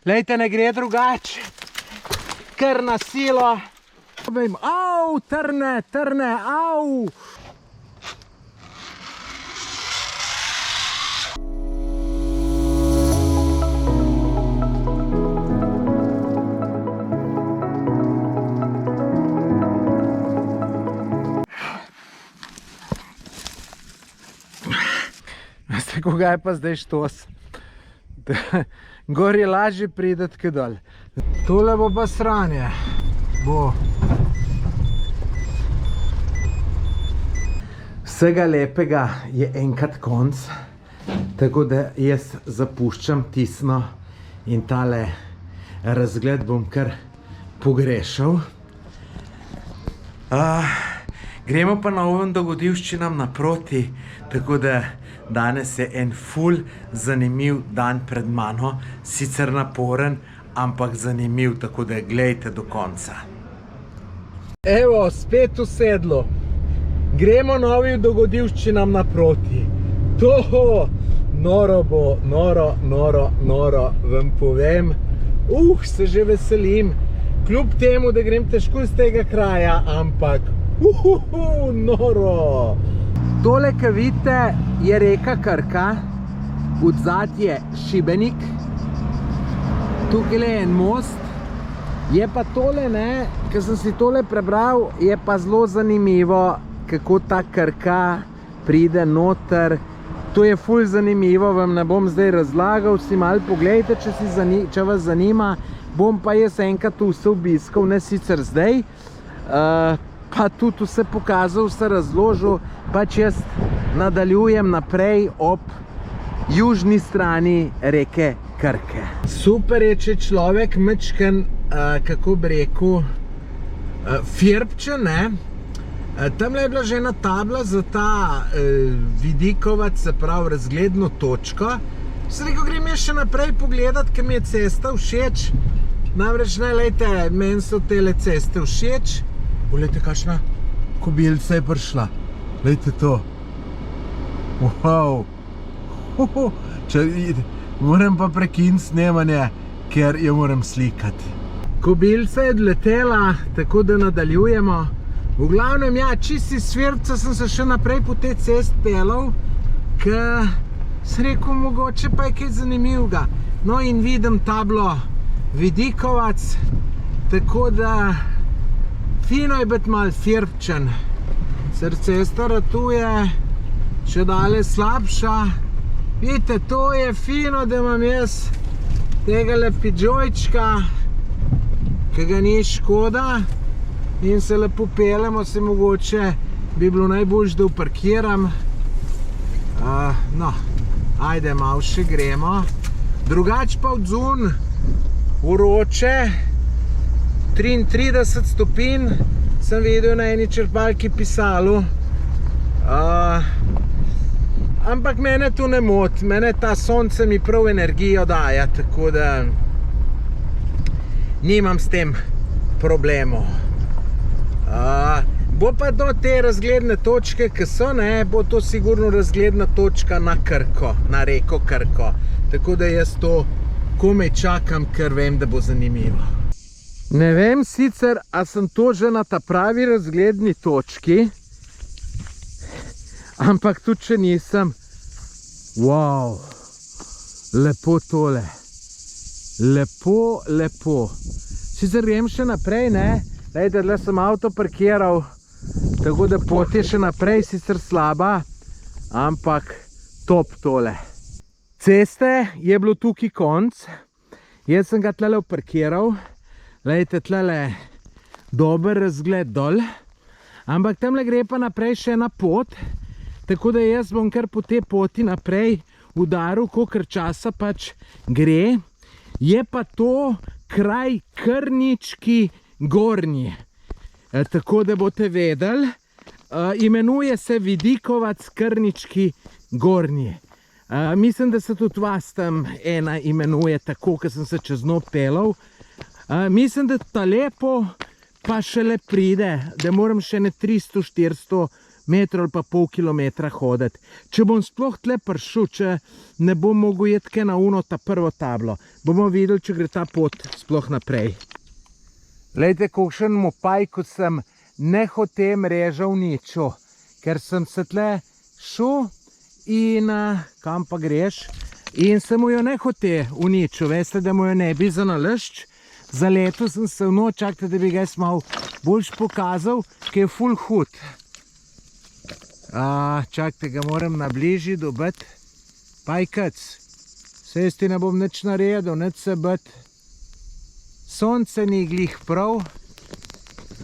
Lejte, ne gre drugače. Kar na silo. Au, trne, au. Veste, koga je pa zdaj štos? Gor je lažje prideti kot dol. Tole bo pa sranje. Bo. Vsega lepega je enkrat konc, tako da jaz zapuščam tisno in tale razgled bom kar pogrešal. Gremo pa novim dogodivščinam naproti, tako da danes je en ful zanimiv dan pred mano, sicer naporen, ampak zanimiv, tako da gledajte do konca. Evo, spet v sedlu. Gremo novim dogodivščinam naproti. Toho, noro bo, noro, vam povem. Se že veselim. Kljub temu, da grem težko iz tega kraja, ampak noro. Tole, ki vidite, je reka Krka, odzad je Šibenik, tukaj je en most, je pa tole, ko sem si tole prebral, je pa zelo zanimivo, kako ta Krka pride noter. To je ful zanimivo, vam ne bom zdaj razlagal, si malo pogledajte, če vas zanima. Bom pa jaz enkrat vse obiskal, ne sicer zdaj, pa tudi vse pokazal, vse razložil, pač jaz nadaljujem naprej ob južni strani reke Krke. Super je, če človek mečken, kako bi rekel, firpče, Tamle je bila že ena tabla za ta vidikovac, se pravi razgledno točko. Sem rekel, grem jaz še naprej pogledat, ker mi je cesta všeč. Namreč, lejte, meni so tele ceste všeč. Poglejte, kakšna kobilica je prišla. Lejte to. Wow. Moram pa prekiniti snemanje, ker jo moram slikati. Kobilica je odletela, tako da nadaljujemo. V glavnem, čisti svirca sem se še naprej po tej cest pelal, ker sem rekel, mogoče pa je kaj zanimivega. No in vidim tablo Vidikovac, tako da fino je biti malo firpčen. Cesta ratuje, še dalje slabša. Vidite, to je fino, da imam jaz tega pidžojčka, ki ga ni škoda. In se lepo pelemo, se mogoče bi bilo najboljš, da uparkiram. No, ajde, malo še gremo. Drugač pa odzun, vroče, 33 stopinj, sem videl na eni črpalki pisalo. Ampak mene to ne moti, mene ta sonce mi prav energijo daje, tako da nimam s tem problemov. Bo pa do te razgledne točke, ki so, bo to sigurno razgledna točka na Krko, na reko Krko. Tako da jaz to komaj čakam, ker vem, da bo zanimivo. Ne vem sicer, a sem to že na ta pravi razgledni točki, ampak tudi če nisem. Wow, lepo tole. Lepo. Sicer grem še naprej, Lejte, tle sem avto parkiral, tako da pot je še naprej sicer slaba, ampak top tole. Ceste je bilo tukaj konc, jaz sem ga tle parkiral, lejte, tle dober razgled dol, ampak tamle gre pa naprej še ena pot, tako da jaz bom kar po te poti naprej udaril, kolikor časa pač gre. Je pa to kraj Krnički Gornji, tako da boste vedeli, imenuje se Vidikovac Krnički Gornji. Mislim, da se tudi vas tam ena imenuje tako, ker sem se čez njo pelal. Mislim, da ta lepo pa šele pride, da moram še ne 300-400 metrov ali pa pol kilometra hoditi. Če bom sploh tle prišel, če ne bom mogel jeti na uno ta prvo tablo, bomo videli, če gre ta pot sploh naprej. Glejte, kakšen mopaj, kot sem nehotem režal ničo, ker sem se tle šel in kam pa greš, in sem mu jo nehote uničil. Veste, da mu jo ne bi za nalašč. Zaletel sem se v noč, čakajte, da bi ga jaz malo boljš pokazal, ki je ful hud. Čakajte, ga moram na bližji dobiti. Pajkac, saj jaz ti ne bom nič naredil, nič se biti. Sonce ni glih prav.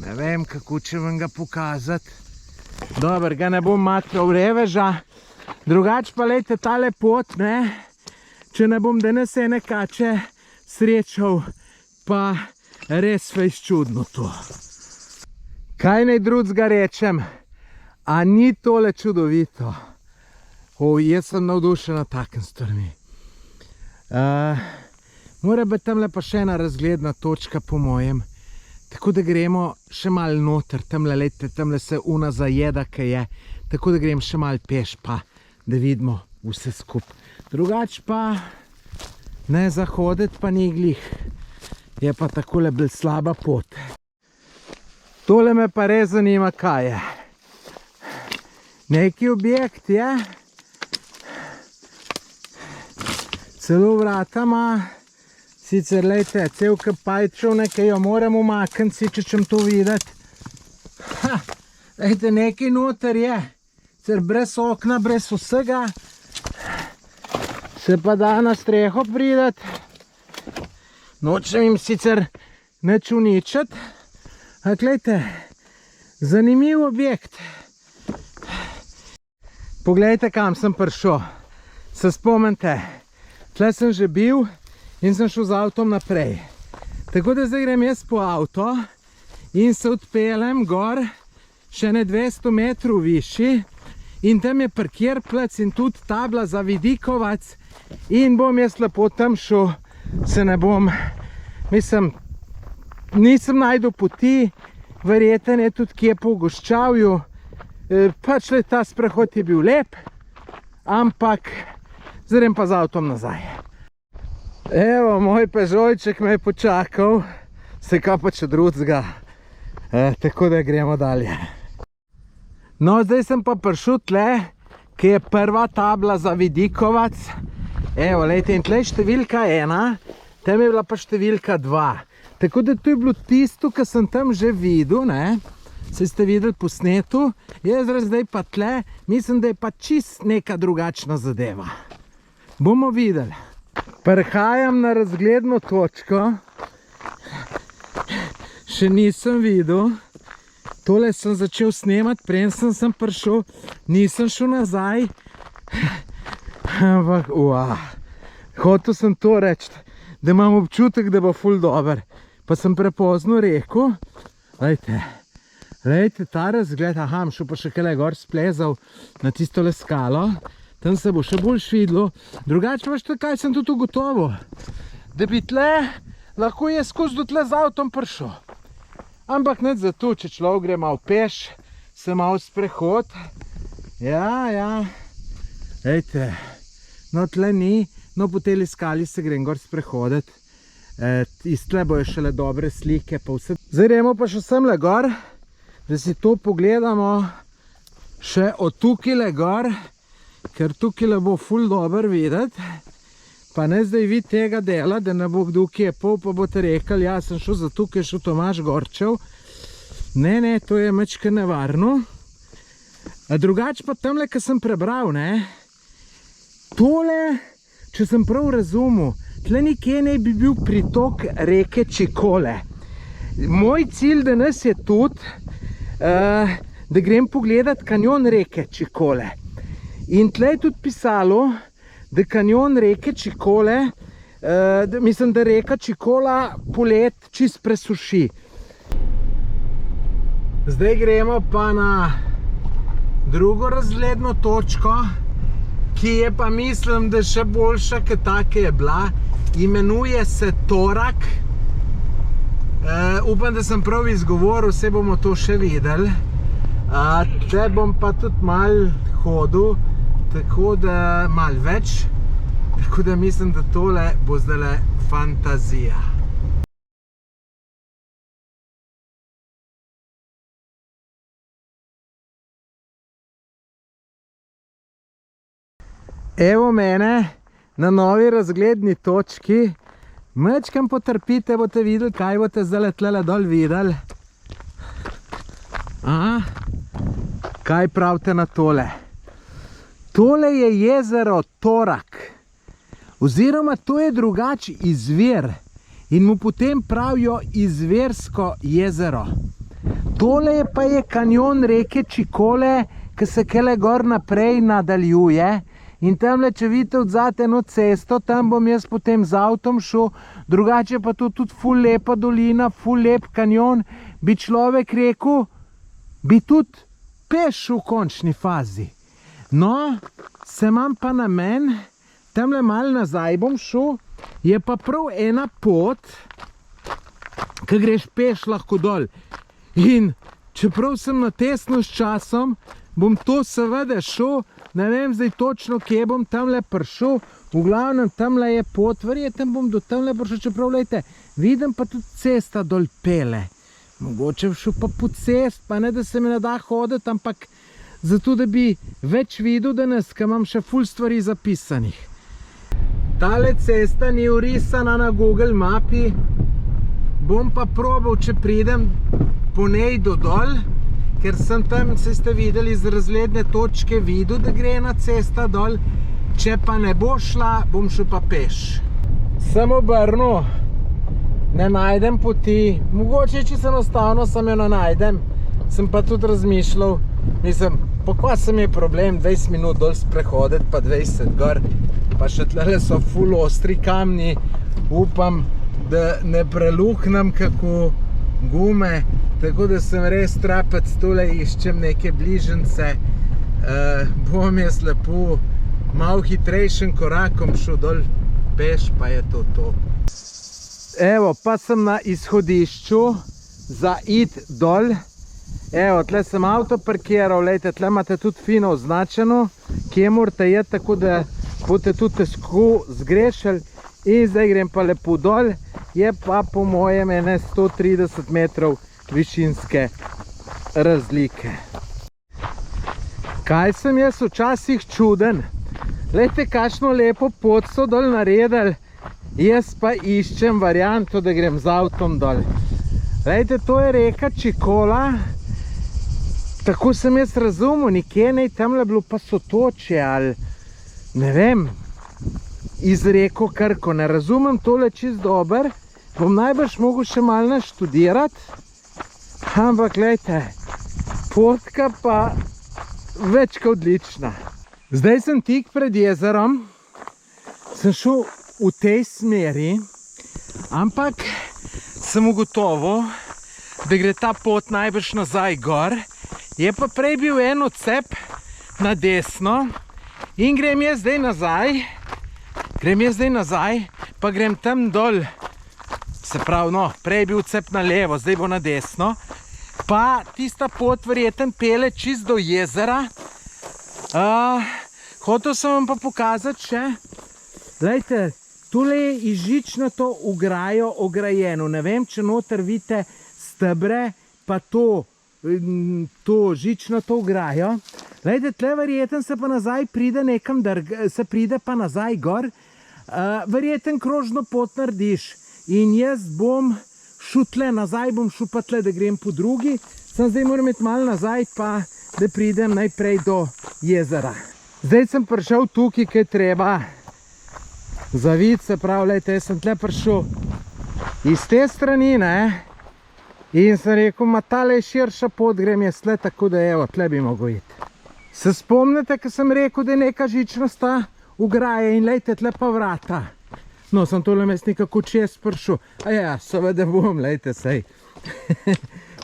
Ne vem, kako če vam ga pokazati. Dobar, ga ne bom matral reveža. Drugač pa lejte tale pot, ne? Če ne bom danes ene kače srečal, pa res fejs čudno to. Kaj naj drugega rečem? A ni tole čudovito? Jaz sem navdušen nad takim stvarmi. Mora biti tamle pa še ena razgledna točka po mojem. Tako da gremo še malo noter, tamle lejte, tamle se una zajeda, kaj je. Tako da grem še malo peš, pa da vidimo vse skup. Drugač pa ne zahoditi, pa ni glih. Je pa takole bolj slaba pot. Tole me pa res zanima, kaj je. Neki objekt je. Celo vrata ima. Sicer, lejte, cel kapajčev, nekaj jo moram umakniti, če čem to videti. Lejte, nekaj noter je. Sicer brez okna, brez vsega. Se pa da na streho prideti. Nočem jim sicer nič uničiti. Glejte, zanimiv objekt. Poglejte, kam sem prišel. Se spomnite, tle sem že bil in sem šel z avtom naprej. Tako da zdaj grem jaz po avto in se odpeljem gor še ne 200 metrov višji in tam je parkirplac in tudi tabla za Vidikovac in bom jaz lepo tam šel, se ne bom, mislim, nisem najdel poti, verjeten je tudi kje po Goščavju, pač le ta sprehod je bil lep, ampak zdaj grem pa z avtom nazaj. Evo, moj Peugeotček me je počakal, se kaj pa če drugega, tako da gremo dalje. No, zdaj sem pa prišel tle, ki je prva tabla za Vidikovac. Evo, lejte, in tle je številka 1, tam je bila pa številka 2. Tako da to je bilo tisto, kar sem tam že videl, ne? Se ste videli po snetu, jaz zdaj pa tle, mislim, da je pa čist neka drugačna zadeva. Bomo videli. Prihajam na razgledno točko, še nisem videl, tole sem začel snemati, preden sem prišel, nisem šel nazaj, ampak, hotel sem to reči, da imam občutek, da bo ful dober, pa sem prepozno rekel, lejte, ta razgled, bom šel pa še kaj gor splezal na tisto skalo, tam se bo še bolj videlo. Drugače pa še kaj sem tudi ugotovil, da bi tle lahko je skozi do tle z avtom prišel. Ampak nič za to, če človek gre malo peš, se malo sprehod. Ja, lejte, no tle ni, no po tej skali se grem gor sprehoditi. Iz tle bojo šele dobre slike pa vse. Zdaj gremo pa še semle gor, da si to pogledamo še od tukaj gor, ker tukaj bo ful dober videti. Pa ne zdaj vid tega dela, da ne bo kdo kjepal, pa boste rekli, ja, sem šel za tukaj, šel Tomaž Gorčev. Ne, to je mečke nevarno. Drugač pa tamle, ko sem prebral, ne, tole, če sem prav razumel, tle nekje ne bi bil pritok reke Čikole. Moj cilj danes je tudi, da grem pogledat kanjon reke Čikole. In tle je tudi pisalo, da kanjon reke Čikole, mislim, da reka Čikola polet čist presuši. Zdaj gremo pa na drugo razgledno točko, ki je pa mislim, da še boljša, kot take je bila. Imenuje se Torak. Upam, da sem prav izgovoril, vse bomo to še videli. Tle bom pa tudi malo hodil, tako da malo več, tako da mislim, da tole bo zdajle fantazija. Evo mene na novi razgledni točki. Majčkam potrpite, boste videli, kaj boste zdajle tlele dol videli. Kaj pravite na tole? Tole je jezero Torak. Oziroma to je drugač izvir. In mu potem pravijo izvirsko jezero. Tole pa je kanjon reke Čikole, ki se kele gor naprej nadaljuje. In tamle, če vidite odzad eno cesto, tam bom jaz potem z avtom šel, drugače pa to tudi ful lepa dolina, ful lep kanjon, bi človek rekel, bi tudi peš v končni fazi. No, se imam pa namen, tamle malo nazaj bom šel, je pa prav ena pot, ki greš peš lahko dol. In čeprav sem natesnil s časom, bom to seveda šel, ne vem zdaj točno, kje bom tamle prišel, v glavnem tamle je pot, verjetno bom do tamle prišel, čeprav, lejte, vidim pa tudi cesta dol pele. Mogoče šel pa po cest, pa ne da se mi ne da hoditi, ampak zato, da bi več videl danes, ker imam še ful stvari zapisanih. Tale cesta ni urisana na Google mapi, bom pa probal, če pridem po nej do dol, ker sem tam, se ste videli, z razgledne točke videl, da gre ena cesta dol, če pa ne bo šla, bom šel pa peš. Sem obrnil, ne najdem poti, mogoče čisto enostavno sem jo ne najdem, sem pa tudi razmišljal, mislim, pa kva sem je problem 20 minut dol sprehoditi, pa 20 gor, pa še tlele so ful ostri kamni, upam, da ne preluhnem kako gume, tako da sem res trapec, tole iščem neke bližnjice, bom jaz lepo malo hitrejšim korakom šel dol peš, pa je to. Evo, pa sem na izhodišču za iti dol. Evo, tle sem avto parkiral, lejte, tle imate tudi fino označeno, kje morate jeti, tako da boste tudi težko zgrešili. In zdaj grem pa lepo dol, je pa po mojem 130 metrov višinske razlike. Kaj sem jaz včasih čuden? Lejte, kakšno lepo pot so dol naredili, jaz pa iščem varianto, da grem z avtom dol. Lejte, to je reka Čikola, tako sem jaz razumel, nikje ne, tamle bilo pa Sotočje ali ne vem, iz reko Krko, ne razumem tole čist dober, bom najbrž mogel še malo naštudirati, ampak lejte, potka pa več kot odlična. Zdaj sem tik pred jezerom, sem šel v tej smeri, ampak sem ugotovil, da gre ta pot najbrž nazaj gor, je pa prej bil en odcep na desno in grem jaz zdaj nazaj, pa grem tam dol, se pravi, no, prej je bil odcep na levo, zdaj bo na desno, pa tista pot verjetno pele čist do jezera. Hotel sem vam pa pokazati še, glejte, tole je iz žičnato ograjo ograjeno, ne vem, če noter vidite stebre, pa to žičnato ograjo. Glejte, tle verjetno se pa nazaj pride nekam, se pride pa nazaj gor, verjetno krožno pot narediš in jaz bom šel tle nazaj, bom šel pa tle, da grem po drugi, sem zdaj moram iti malo nazaj, pa da pridem najprej do jezera. Zdaj sem prišel tukaj, kaj treba zaviti, se pravi, lejte, jaz sem tle prišel iz te strani, ne, in sem rekel, ma tale je širša pot, grem jaz tle, tako da evo, tle bi mogel iti. Se spomnite, ko sem rekel, da je neka žičnasta ograja in lejte, tle pa vrata. No, sem tole mes nekako čez prišel, a ja, seveda bom, lejte, sej.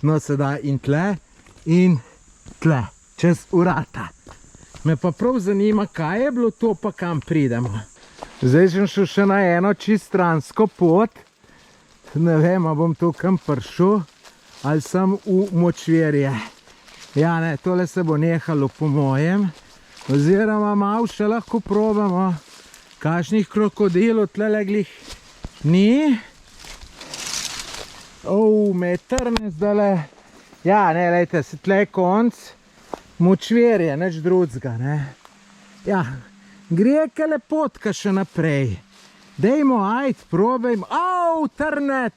No, sedaj in tle, čez vrata. Me pa prav zanima, kaj je bilo to, pa kam pridemo. Zdaj sem šel še na eno čist stransko pot. Ne vem, a bom to kam prišel, ali sem v močvirje. Ja, ne, tole se bo nehalo po mojem. Oziroma malo še lahko probamo. Kakšnih krokodilov tlele glih ni. Me je trne zdale. Ja, ne, lejte, se tle konc. Močvirje, nič drugega, ne. Ja, gre ka lepotka še naprej. Dejmo, ajde, probajmo. Trne,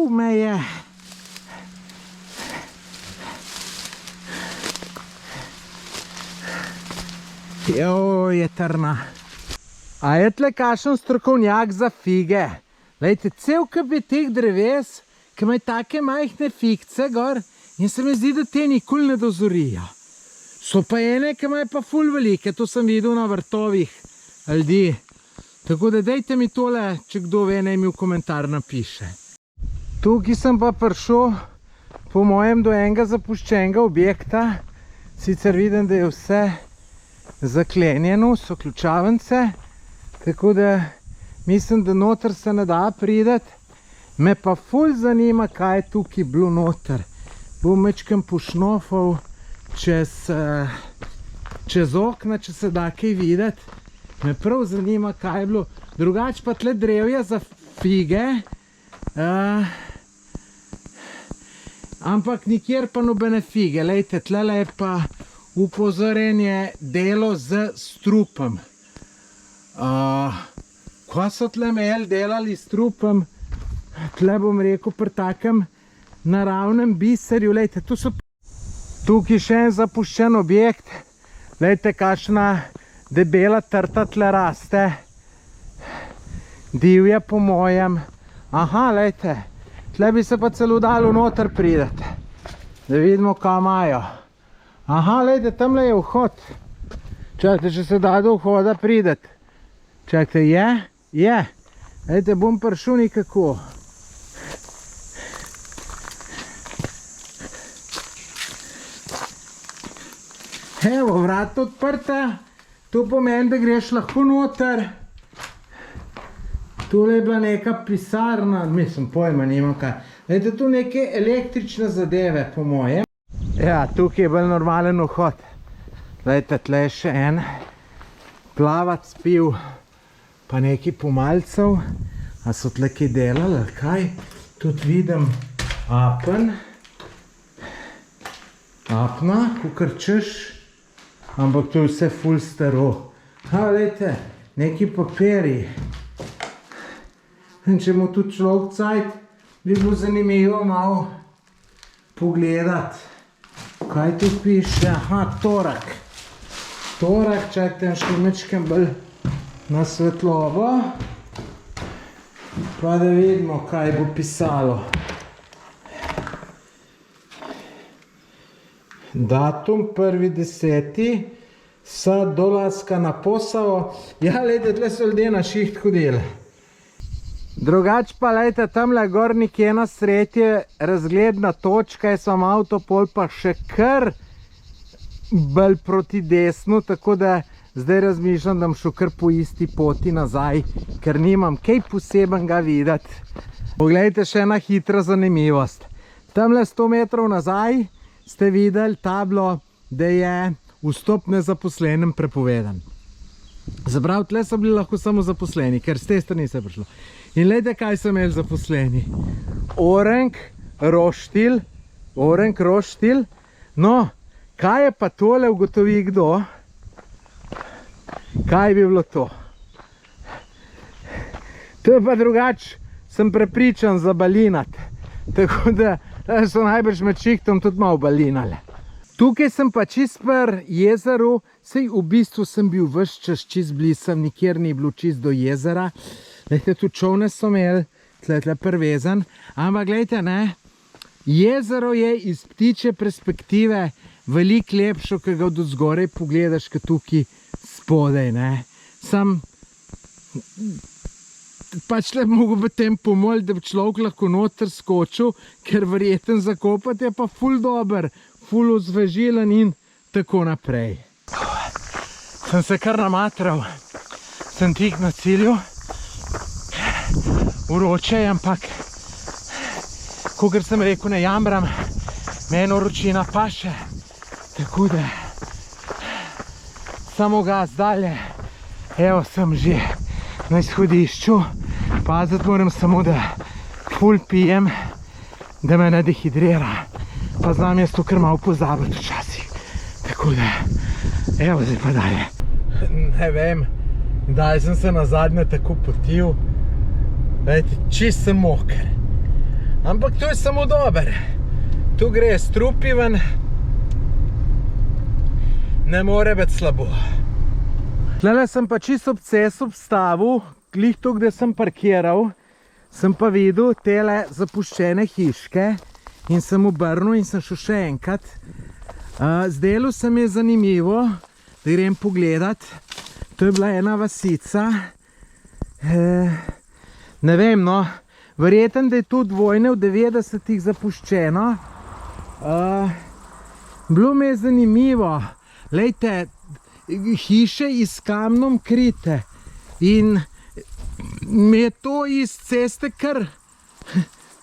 me je. Je trna. A je tle kakšen strokovnjak za fige? Lejte, cel kup je teh dreves, ki imajo take majhne figce gor in se mi zdi, da te nikoli ne dozorijo. So pa ene, ki imajo pa ful velike, to sem videl na vrtovih ljudi. Tako da dejte mi tole, če kdo ve, naj mi v komentar napiše. Tukaj sem pa prišel po mojem do enega zapuščenega objekta. Sicer vidim, da je vse zaklenjeno, so ključavnice, tako da mislim, da noter se ne da prideti. Me pa ful zanima, kaj je tukaj bilo noter. Bom mečkam pošnofal čez okna, če se da kaj videti. Me prav zanima, kaj je bilo. Drugač pa tle drevje za fige. Ampak nikjer pa nobene fige. Lejte, tlele je pa upozorenje delo z strupom. Ko so tle imeli delali s strupom, tle bom rekel pri takem naravnem biserju. Lejte, tukaj še en zapuščen objekt. Lejte, kakšna debela trta tle raste. Divja po mojem. Aha, lejte, tle bi se pa celo dalo noter prideti. Da vidimo, kaj imajo. Aha, lejte, tamle je vhod. Čakajte, če se da do vhoda prideti. Čakajte, je? Je. Lejte, bom prišel nekako. Evo, vrata odprta. To pomeni, da greš lahko noter. Tole je bila neka pisarna, mislim, pojma nimam kaj. Lejte, tu neke električne zadeve, po mojem. Ja, tukaj je bolj normalen vhod. Lejte, tle je še en plavac pil, pa neki pomalcev. A so tle kaj delali, ali kaj? Tudi vidim apna, kakor češ. Ampak to je vse ful staro. Lejte, neki papiri. In če mu tudi človek cajt, bi bilo zanimivo malo pogledati. Kaj tu piše? Aha, torak. Torak, čakajte, še mečkem bolj na svetlovo. Pa da vidimo, kaj bo pisalo. Datum 1.10. Sa dolaska na Posavo. Ja, lejte, tle so ljudje na šiht hodili. Drugač pa, lejte, tamle gor nekje na sredi razgledna točka, jaz sem avtopol pa še kar bolj proti desnu, tako da zdaj razmišljam, da bom šel kar po isti poti nazaj, ker nimam kaj posebenega videti. Poglejte, še ena hitra zanimivost. Tamle 100 metrov nazaj ste videli tablo, da je vstop nezaposlenim prepovedan. Zaprav, tle so bili lahko samo zaposleni, ker z te strani se je prišlo. In lejte, kaj so imeli zaposleni. Orenk, roštilj. No, kaj je pa tole, ugotovi kdo? Kaj bi bilo to? To je pa drugač, sem prepričan za balinati. Tako da so najbrž med šihtom tudi malo balinale. Tukaj sem pa čist pri jezeru, sej v bistvu sem bil ves čas čist blizu, nikjer ni bilo čist do jezera. Lejte, tu čovne so imeli, tle prvezan. Ampak glejte, ne, jezero je iz ptiče perspektive veliko lepšo, ki ga od zgoraj pogledaš, kot tukaj spodaj, ne. Sam pač le mogo v tem pomolj, da bi človek lahko noter skočil, ker verjeten zakopati je pa ful dober, ful osvežilen in tako naprej. Sem se kar namatral, sem tik na cilju. Vroče je, ampak kakor sem rekel, ne jambram, meni vročina paše, tako da samo gas dalje. Evo, sem že na izhodišču, paziti moram samo, da ful pijem, da me ne dehidrira, pa znam jaz to kar malo pozabiti včasih, tako da, evo, zdaj pa dalje. Ne vem, kdaj sem se nazadnje tako potil, vejte, čist sem moker, ampak to je samo dober, tu gre strupi ven, ne more biti slabo. Tlele sem pa čisto ob cestu obstavil, glih tu, kde sem parkiral, sem pa videl tele zapuščene hiške in sem obrnil in sem šel še enkrat. Zdelo se mi je zanimivo, da grem pogledat. To je bila ena vasica. Ne vem, no, verjetno, da je tu dvojne v 90-ih zapuščeno. Bilo mi je zanimivo. Lejte, hiše iz kamnom krite in mi je to iz ceste kar,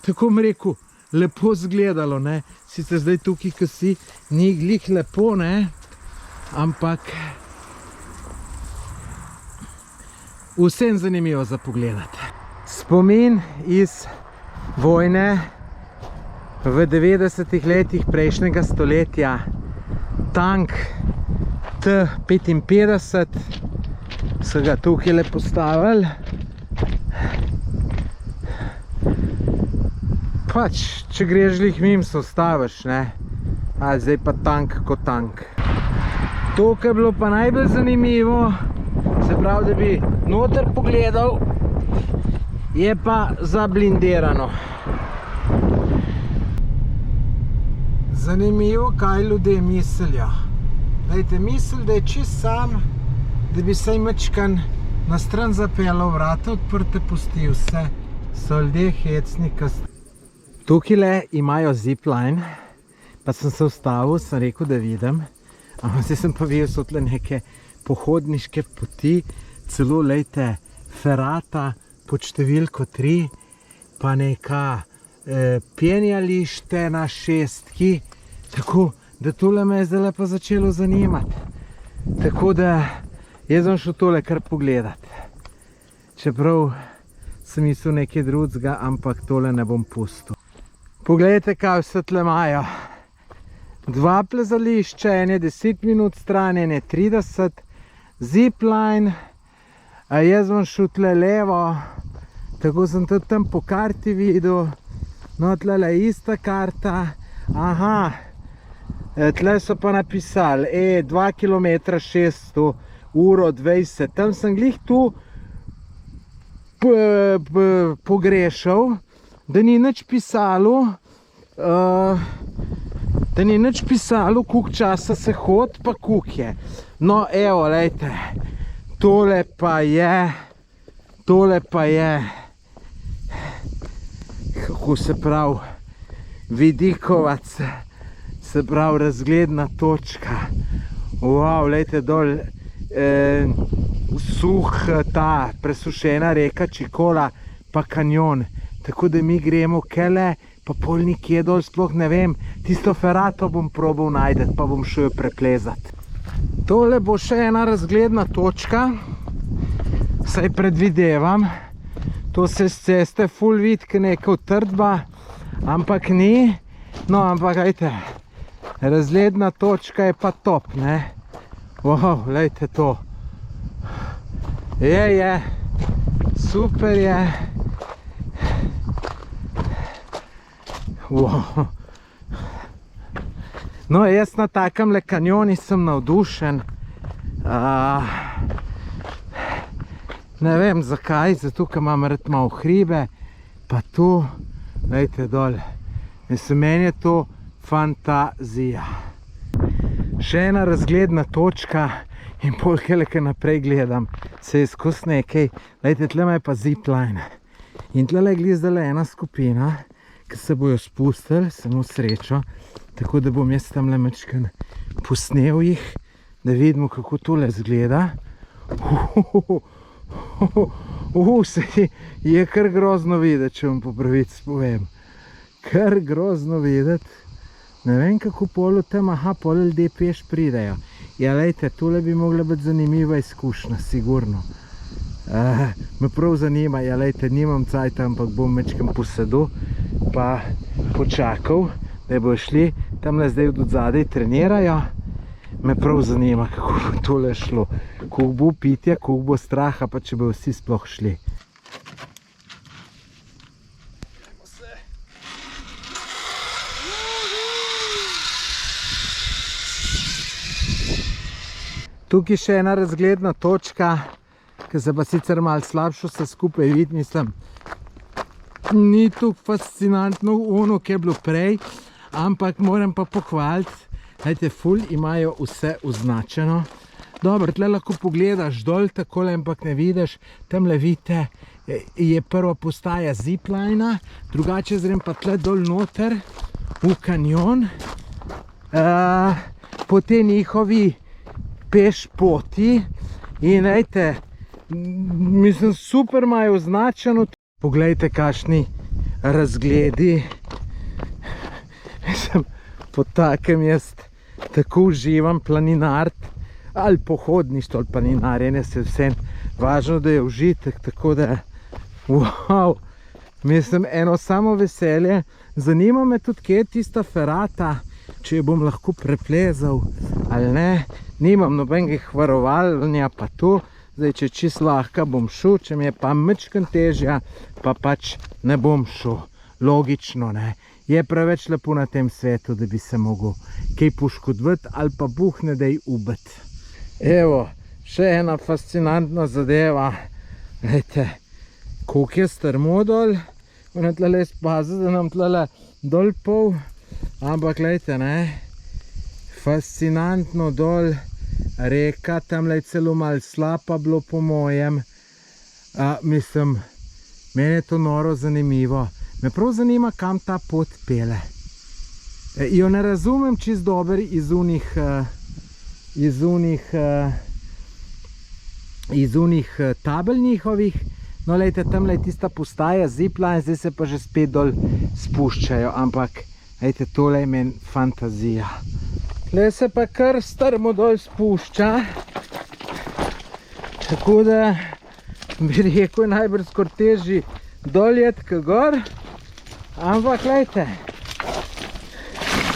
tako bom rekel, lepo zgledalo, ne. Sicer zdaj tukaj, ko si, ni glih lepo, ne, ampak vsem zanimivo za pogledati. Spomin iz vojne v 90-ih letih prejšnjega stoletja, tank T-55, so ga tukaj le postavili. Pač, če greš glih mimo, se ustaviš, ne. Zdaj pa tank kot tank. To, kar je bilo pa najbolj zanimivo, se pravi, da bi noter pogledal, je pa zablindirano. Zanimivo, kaj ljudje mislijo. Dajte, misli, da je čist sam, da bi se imečkan na stran zapeljal, vrata odprte pusti, vse so ljudje hecni. Tukaj imajo zipline, pa sem se ustavil, sem rekel, da vidim, ampak zdaj sem pa videl, so tle neke pohodniške poti, celo, lejte, ferata pod številko 3, pa neka penjalište na šestki, tako da tole me je zdaj pa začelo zanimati. Tako da jaz bom šel tole kar pogledat. Čeprav sem mislil nekaj drugega, ampak tole ne bom pustil. Poglejte, kaj vse tle imajo. 2 plezališča, en je 10 minut stran, en je 30, zipline, jaz bom šel tle levo, tako sem tudi tam po karti videl, no tle ista karta, aha, tle so pa napisali, 2 km 600, uro 20, tam sem glih tu pogrešal, da ni nič pisalo, koliko časa se hod, pa koliko je. No, evo, lejte, tole pa je, kako se pravi, vidikovac, se pravi razgledna točka. Wow, lejte dol, ta presušena reka Čikola, pa kanjon. Tako da mi gremo kele, pa pol nikje dol, sploh ne vem, tisto ferato bom probal najdeti, pa bom šel preplezati. Tole bo še ena razgledna točka, saj predvidevam, to se z ceste ful vidi, kot neka utrdba, ampak ni, no, ampak gledajte, razgledna točka je pa top, ne. Wow, gledajte to. Je, super je. Wow. No, jaz na takem le kanjoni sem navdušen. Ne vem zakaj, zato ker imam rad malo hribe, pa tu, gledajte dol. Mislim, meni je to fantazija. Še ena razgledna točka in pol keleke naprej gledam, se je skozi nekaj, gledajte, tle ima pa zipline. In tle glih zdaj ena skupina, ki se bojo spustili, samo srečo, tako da bom jaz tam le mečkan posnel jih, da vidimo, kako tole zgleda. Se je kar grozno videti, če vam po pravici povem. kar grozno videti. Ne vem, kako pol tam, pol ljudje peš pridejo. Ja, lejte, tole bi mogla biti zanimiva izkušnja, sigurno. Me prav zanima, ja, lejte, nimam cajta, ampak bom mečkam posedel, pa počakal, da bojo šli. Tamle zdaj od zadaj trenirajo. Me prav zanima, kako bo tole šlo. Koliko bo pitja, koliko bo straha, pa če bo vsi sploh šli. Tukaj še ena razgledna točka, ki se pa sicer malo slabšo se skupaj vidi, mislim. Ni tukaj fascinantno ono, ki je bilo prej, ampak moram pa pohvaliti, hajte, ful imajo vse označeno. Dobro, tle lahko pogledaš dol takole, ampak ne vidiš, tamle vidite, je prva postaja ziplina, drugače zrem pa tle dol noter, v kanjon, po te njihovi peš poti in ejte, mislim, super imajo označeno. Poglejte, kakšni razgledi. Mislim, po takem jaz tako uživam planinart ali pohodništvo ali planinarjenje, se vsem važno, da je užitek, tako da wow, mislim, eno samo veselje. Zanima me tudi, kje je tista ferata, če jo bom lahko preplezal ali ne. Nimam nobenega varovalnja pa to, zdaj če čisto lahko bom šel, če mi je pa mečken težja, pa pač ne bom šel. Logično, ne. Je preveč lepo na tem svetu, da bi se mogel kaj poškodovati ali pa Bog ne daj ubiti. Evo, še ena fascinantna zadeva. Glejte, koliko je strmo dol, ona tlele spazi, da nam tlele dol pol, ampak glejte, ne, fascinantno dol, reka, tamle je celo malo slapa bilo po mojem. Mislim, meni je to noro zanimivo. Me prav zanima, kam ta pot pele. Jo ne razumem čist dober iz unih tabel njihovih. No, lejte, tamle je tista postaja zipline, zdaj se pa že spet dol spuščajo, ampak lejte, tole je meni fantazija. Tle se pa kar strmo dol spušča, tako da bi rekel, najbrž skoraj težji dol jet k gor, ampak lejte,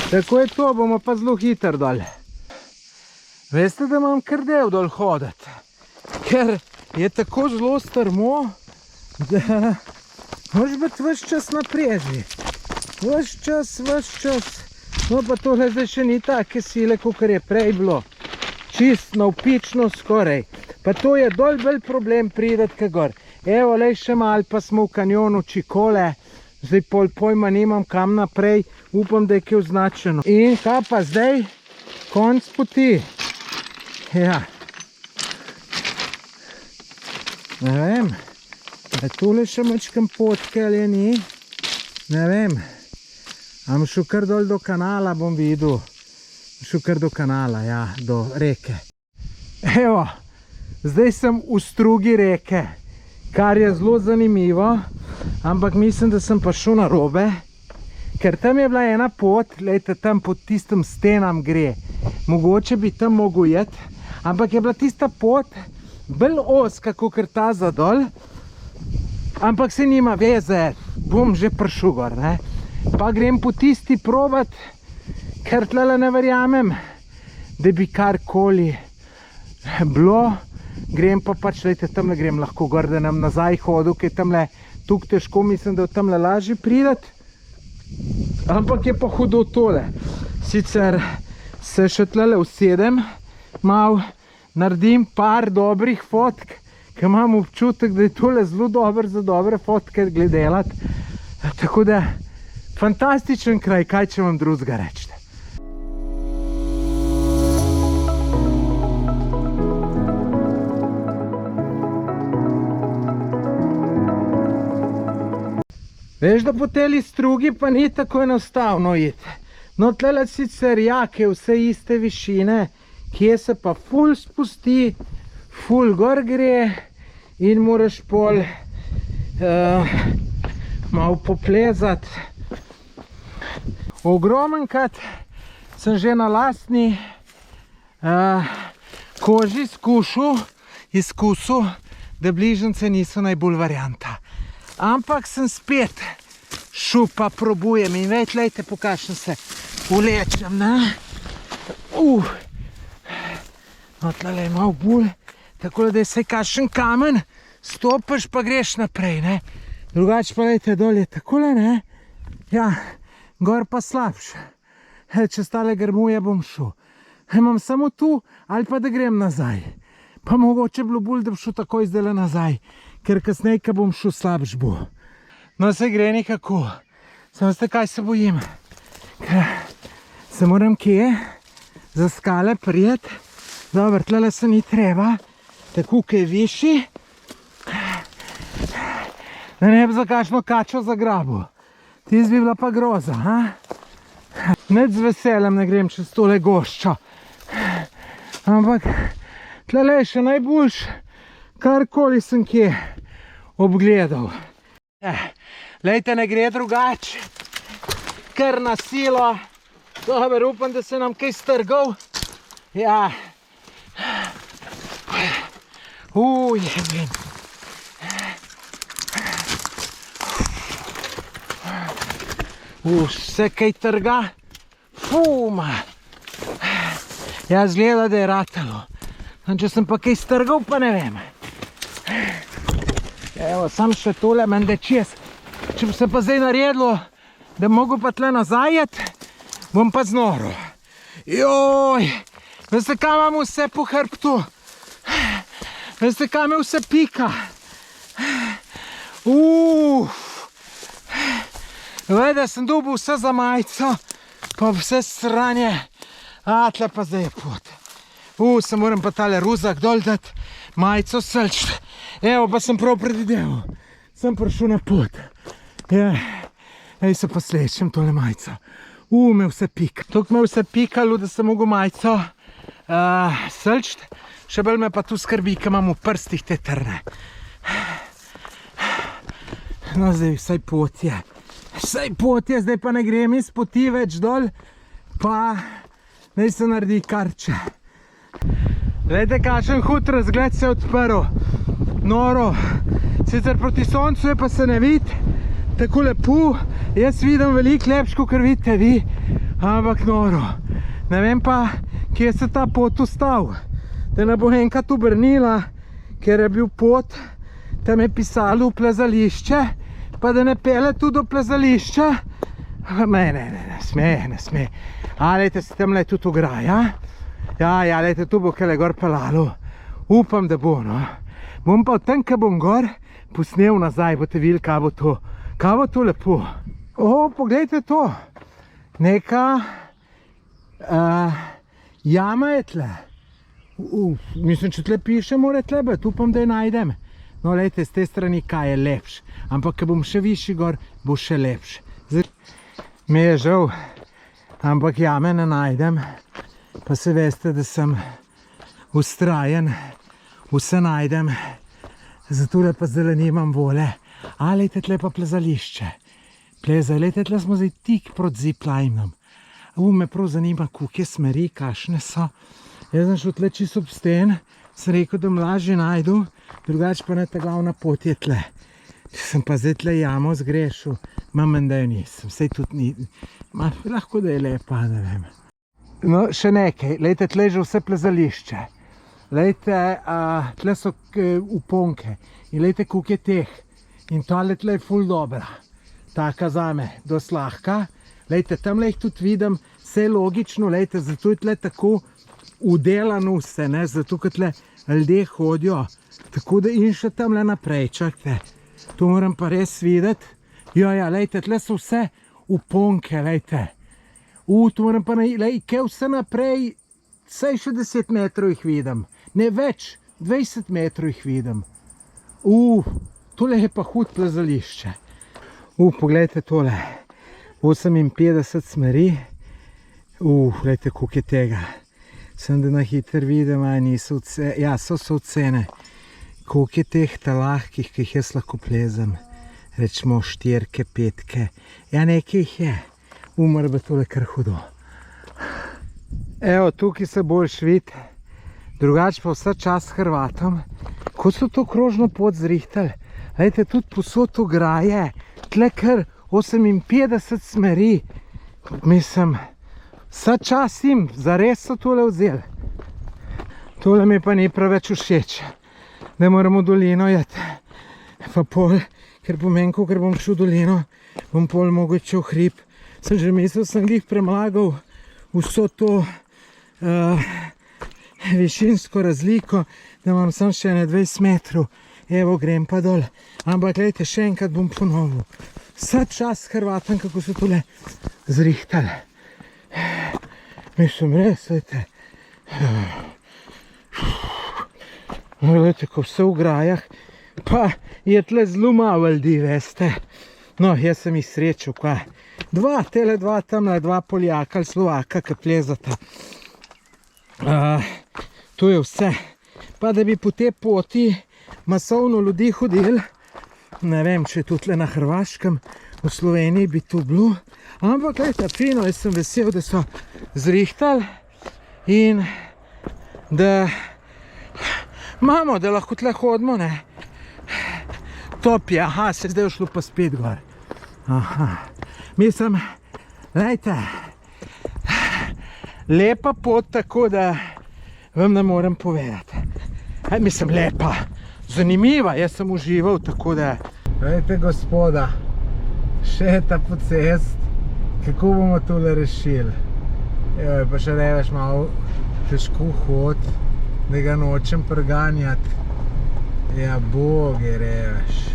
tako je to, bomo pa zelo hiter dol. Veste, da imam kar del dol hoditi, ker je tako zelo strmo, da moraš biti ves čas na preži. Ves čas. No, pa tole zdaj še ni take sile, kakor je prej bilo. Čist navpično skoraj. Pa to je dol bolj problem prideti k gor. Evo, lej še malo, pa smo v kanjonu Čikole. Zdaj pojma nimam kam naprej. Upam, da je kaj označeno. In kaj pa zdaj? Konc poti. Ja. Ne vem. Je tole še mačkam potke ali ni? Ne vem. Am šel kar dol do kanala, bom videl. Šel kar do kanala, ja, do reke. Evo, zdaj sem v strugi reke, kar je zelo zanimivo, ampak mislim, da sem pa šel narobe, ker tam je bila ena pot, lejte, tam pod tistim stenam gre. Mogoče bi tam mogel jet, ampak je bila tista pot bolj ozka, kakor ta za dol, ampak se nima veze, bom že prišel gor, ne. Pa grem po tisti probat, ker tlele ne verjamem, da bi karkoli bilo. Grem pa pač, lejte, tamle grem lahko gor, da nam nazaj hodil, ker tamle tukaj težko, mislim, da v tamle lažje prideti. Ampak je pa hudo tole. Sicer se še tlele usedem, malo naredim par dobrih fotk, ker imam občutek, da je tole zelo dobro za dobre fotke gledati. Tako da fantastičen kraj, kaj če vam drugega reči. Veš, da po teli strugi pa ni tako enostavno iti. No, tlele sicer jake, vse iste višine, kje se pa ful spusti, ful gor gre in moraš pol malo poplezati. Ogromenkrat sem že na lastni koži izkusil, da bližnjice niso najbolj varianta. Ampak sem spet šel pa probujem in lejte, po kakšen se ulečem, ne? No, tlele je malo bolj, tako da je saj kakšen kamen, stopiš pa greš naprej, ne? Drugače pa lejte dol je takole, ne? Ja, gor pa slabše. Čez tale grmuje bom šel. Imam samo tu, ali pa da grem nazaj. Pa mogoče bilo bolj, da bi šel takoj zdaj nazaj, ker kasneje, ko bom šel, slabš bo. No, se gre nekako. Samo ste, kaj se bojim? Ker se moram kje za skale prijeti. Dobro, tlele se ni treba, tako kaj je višji, da ne bi za kakšno kačo zagrabil. Tis bi bila pa groza, ha? Nič z veseljem ne grem čez tole goščo. Ampak tlele je še najboljš, karkoli sem kje obgledal. Lejte, ne gre drugače, kar na silo. Dober, upam, da se nam kaj strgal. Ja. Jebim. Vse kaj trga. Fuma. Ja, zgleda, da je ratalo. Če sem pa kaj strgal, pa ne vem. Evo, sam še tole mende čez. Če bi se pa zdaj naredilo, da mogo pa tle nazajet, bom pa znoro. Joj, veste, kaj imam vse po hrbtu? Veste, kaj me vse pika? Vede, sem dobil vse za majico, pa vse sranje. Tle pa zdaj je pot. Se moram pa tale ruzak dol dati, majico selčiti. Evo, pa sem prav predideval. Sem prišel na pot. Ej, se pa slečem tole majico. Me vse pika. Tuk me vse pikalo, da sem mogel majico selčiti. Še bolj me pa tu skrbi, ker imam v prstih te trne. No, zdaj vsaj pot je. Vsaj pot je, zdaj pa ne grem iz poti več dol, pa naj se naredi karče. Glejte, kakšen hud razgled se je odprl. Noro. Sicer proti soncu je pa se ne vidi, tako lepo. Jaz vidim veliko lepško, kar vidite vi, ampak noro. Ne vem pa, kje se ta pot ustavil. Da ne bo enkrat obrnila, ker je bil pot, tam je pisalo v plezališče, pa da ne pele tudi do plezališča. Ne sme. Lejte, se tam le tudi ograja. Ja, lejte, tu bo kele gor pelalo. Upam, da bo, no. Bom pa v tem, ko bom gor, posnel nazaj, boste videli, kaj bo to. Kaj bo to lepo. Poglejte to. Neka jama je tle. Mislim, če tle piše, mora tle biti, upam, da je najdem. No, lejte, z te strani, kaj je lepš. Ampak, ko bom še višji gor, bo še lepš. Mi je žal, ampak jame ne najdem. Pa se veste, da sem ustrajen, vse najdem. Zato pa zdaj nimam vole. Lejte, tle pa plezališče. Lejte, tle smo zdaj tik proti ziplinom. Me prav zanima, kakšne smeri, kakšne so. Jaz sem šel tle čisto ob sten, sem rekel, da lažje najdu, drugače pa ne ta glavna pot je tle. Če sem pa zdaj tle jamo zgrešil, imam da jo nisem, sej tudi ni, lahko da je lepa, ne vem. No, še nekaj, lejte, tle je že vse plezališče. Lejte, tle so uponke in lejte, koliko je teh. In tale tle je ful dobra, taka zame, dost lahka. Lejte, tamle jih tudi vidim, vse logično, lejte, zato je tle tako udelan vse, ne, zato ker tle ljudje hodijo. Tako da in še tamle naprej, čakajte. To moram pa res videti. Ja, lejte, tle so vse uponke, lejte. To moram pa lejke vse naprej, saj še 10 metrov jih vidim. Ne več, 20 metrov jih vidim. Tole je pa hud plezališče. Poglejte tole. 58 smeri. Glejte, koliko je tega. Sem da na hiter vidim, niso ocene. Ja, so ocene. Koliko je teh lahkih, ki jih jaz lahko plezem. Rečemo 4, 5. Ja, nekaj jih je. Umr bi tole kar hudo. Evo, tukaj se boljš vidi, drugače pa vsa čast Hrvatom, ko so to krožno pot zrihtali. Glejte, tudi posod ograje, tle kar 58 smeri. Mislim, vsa čast jim, zares so tole vzeli. Tole mi pa ni preveč všeč, da moramo v dolino jeti. Pa pol, ker pomeni, ker bom šel v dolino, bom pol mogoče v hrib. Sem že mislil, sem jih premagal vso to višinsko razliko, da imam sam še ne 20 metrov. Evo, grem pa dol. Ampak gledajte, še enkrat bom ponovil. Vsa čast Hrvatom, kako so tole zrihtali. Mislim, res, gledajte. Gledajte, ko vse v grajah, pa je tle zelo malo ljudi, veste. No, jaz sem jih srečal, kva. Dva tamle, dva Poljaka ali Slovaka, ki plezata. To je vse. Pa da bi po te poti masovno ljudi hodili, ne vem, če je tudi na Hrvaškem, v Sloveniji bi to bilo. Ampak, gledajte, fino, jaz sem vesel, da so zrihtali in da imamo, da lahko tle hodimo, ne. Top je, aha, se zdaj šlo pa spet gor. Aha, mislim, gledajte, lepa pot, tako da vam ne morem povedati. Mislim, lepa, zanimiva, jaz sem užival, tako da... Gledajte, gospoda, še ta po cest, kako bomo tole rešili? Evo, pa še reveš malo težko hod, da ga nočem preganjati. Ja, boge, reveš.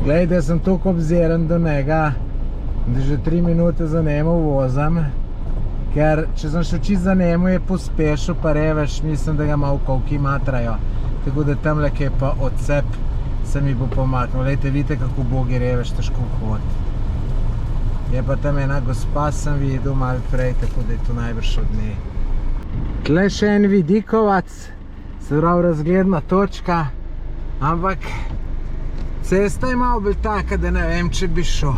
Gledajte, sem toliko obziren do njega, da že 3 minute za njemu vozam, ker če sem šel čist za njemu, je pospešil, pa reveš, mislim, da ga malo kolki matrajo. Tako da tamle, ki je pa odsep, se mi bo pomaknil. Gledajte, vidite, kako bogi reveš, težko hod. Je pa tam ena gospa, sem videl malo prej, tako da je to najbrž od nje. Tle še en vidikovac, se pravi razgledna točka, ampak cesta je malo bolj taka, da ne vem, če bi šel.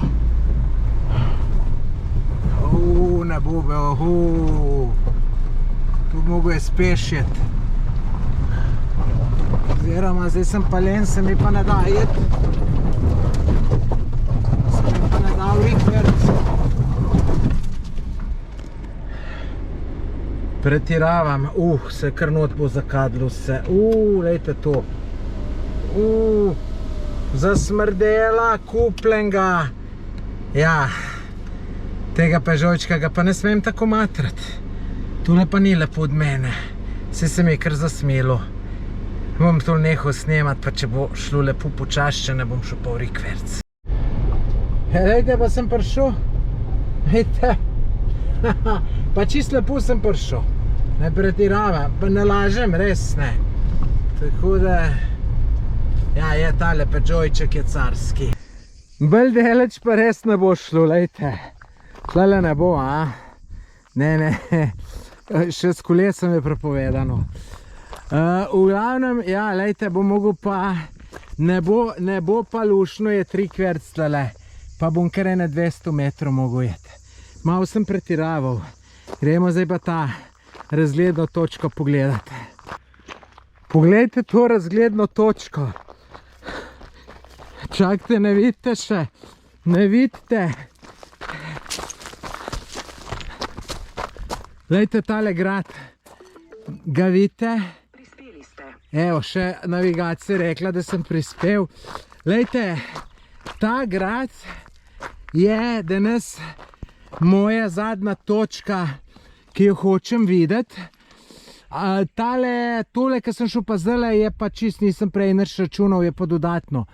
Ne bo bil, tu mogo je spešiti. Oziroma, zdaj sem palen, se mi pa ne da jeti. Se mi pa ne da vrikverc. Pretiravam, se kar not bo zakadlo vse. Lejte to. Zasmrdela, kupljenga. Ja, tega Peugeotčka ga pa ne smem tako matrati. Tole pa ni lepo od mene. Vse se mi je kar zasmelo. Bom tole nehal snemati, pa če bo šlo lepo počas, če ne bom šel pa v rikverc. Lejte, pa sem prišel. Lejte. Pa čist lepo sem prišel. Ne pretiravam, pa ne lažem, res ne. Tako da... Ja, je tale Peugeotček je carski. Bolj deleč pa res ne bo šlo, lejte. Tlele ne bo, a? Ne. Še s kolesom je prepovedano. V glavnem, ja, lejte, bom mogel pa... Ne bo pa lušno je 3 kverc tlele. Pa bom kar 200 metrov mogel jeti. Malo sem pretiraval. Gremo zdaj pa ta razgledno točko pogledati. Poglejte to razgledno točko. Čakajte, ne vidite še? Ne vidite? Glejte tale grad. Ga vidite? Prispeli ste. Evo, še navigacija rekla, da sem prispel. Glejte, ta grad je danes moja zadnja točka, ki jo hočem videti. Tole, ki sem šel pa zdaj, je pa čist nisem prej nič računal, je pa dodatno.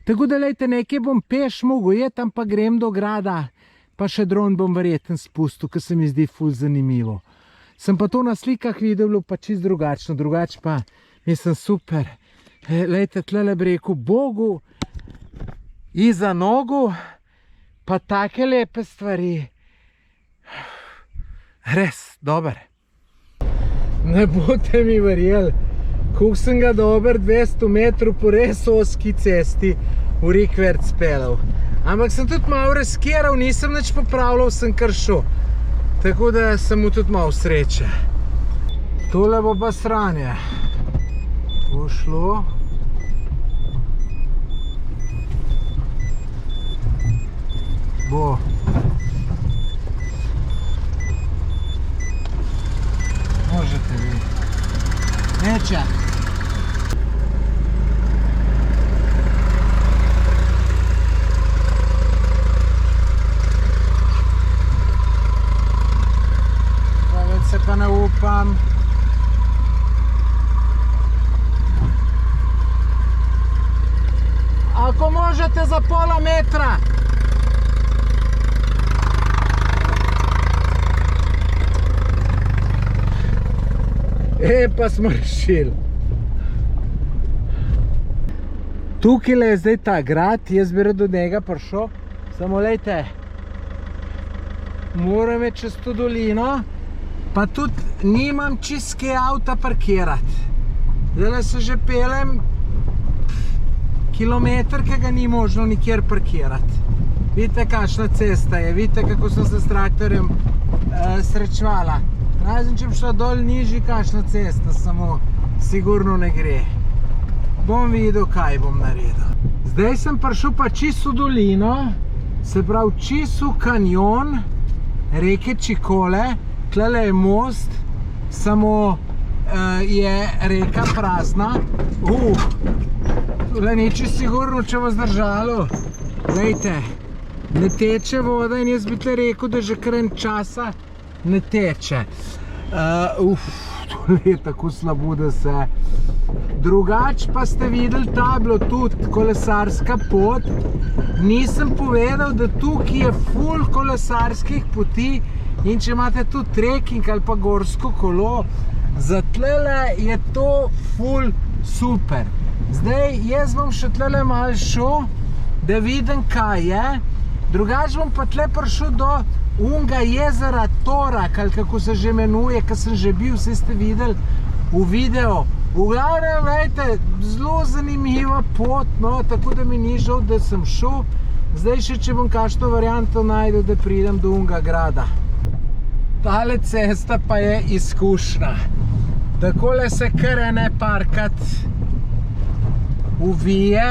Tako da, lejte, nekaj bom peš mogel jeti, tam pa grem do grada, pa še dron bom verjeten spustil, ker se mi zdi ful zanimivo. Sem pa to na slikah videl, pa čist drugačno, drugače pa mislim super. Lejte, tlele bi rekel, Bogu, iza nogu, pa take lepe stvari. Res, dober. Ne boste mi verjeli, koliko sem ga dober 200 metrov po res oski cesti v rikverc pelal. Ampak sem tudi malo riskiral, nisem nič popravljal, sem kar šel. Tako da sem mu tudi malo sreče. Tole bo pa sranje. Bo šlo. Bo. Možete videti. Neče. Več se pa ne upam. Ako možete za pola metra. Pa smo rešili. Tukaj je zdaj ta grad, jaz bi rad do njega prišel. Samo lejte, moram je čez to dolino, pa tudi nimam čistke avta parkirati. Zdaj se že pelem kilometr, ki ga ni možno nikjer parkirati. Vidite, kakšna cesta je, vidite, kako sem se s traktorjem srečevala. Razen, če bi šla dol nižji, kakšna cesta, samo sigurno ne gre. Bom videl, kaj bom naredil. Zdaj sem prišel pa čisto v dolino, se pravi čisto v kanjon reke Čikole. Tlele je most, samo je reka prazna. Tole ni čisto sigurno, če bo zdržalo. Glejte, ne teče voda in jaz bi tle rekel, da že kar en časa ne teče. Tole je tako slabo, da se... Drugač pa ste videli tablo tudi kolesarska pot. Nisem povedal, da tukaj je ful kolesarskih poti in če imate tudi trekking ali pa gorsko kolo, za tlele je to ful super. Zdaj, jaz bom še tlele malo šel, da vidim, kaj je. Drugač bom pa tle prišel do unga jezera Torak, ali kako se že imenuje, ki sem že bil, vsi ste videli v videu. V glavnem, vejte, zelo zanimiva pot, no, tako da mi ni žal, da sem šel. Zdaj še, če bom kakšno varianto najdel, da pridem do unga grada. Tale cesta pa je izkušnja. Takole se kar ene parkrat uvije.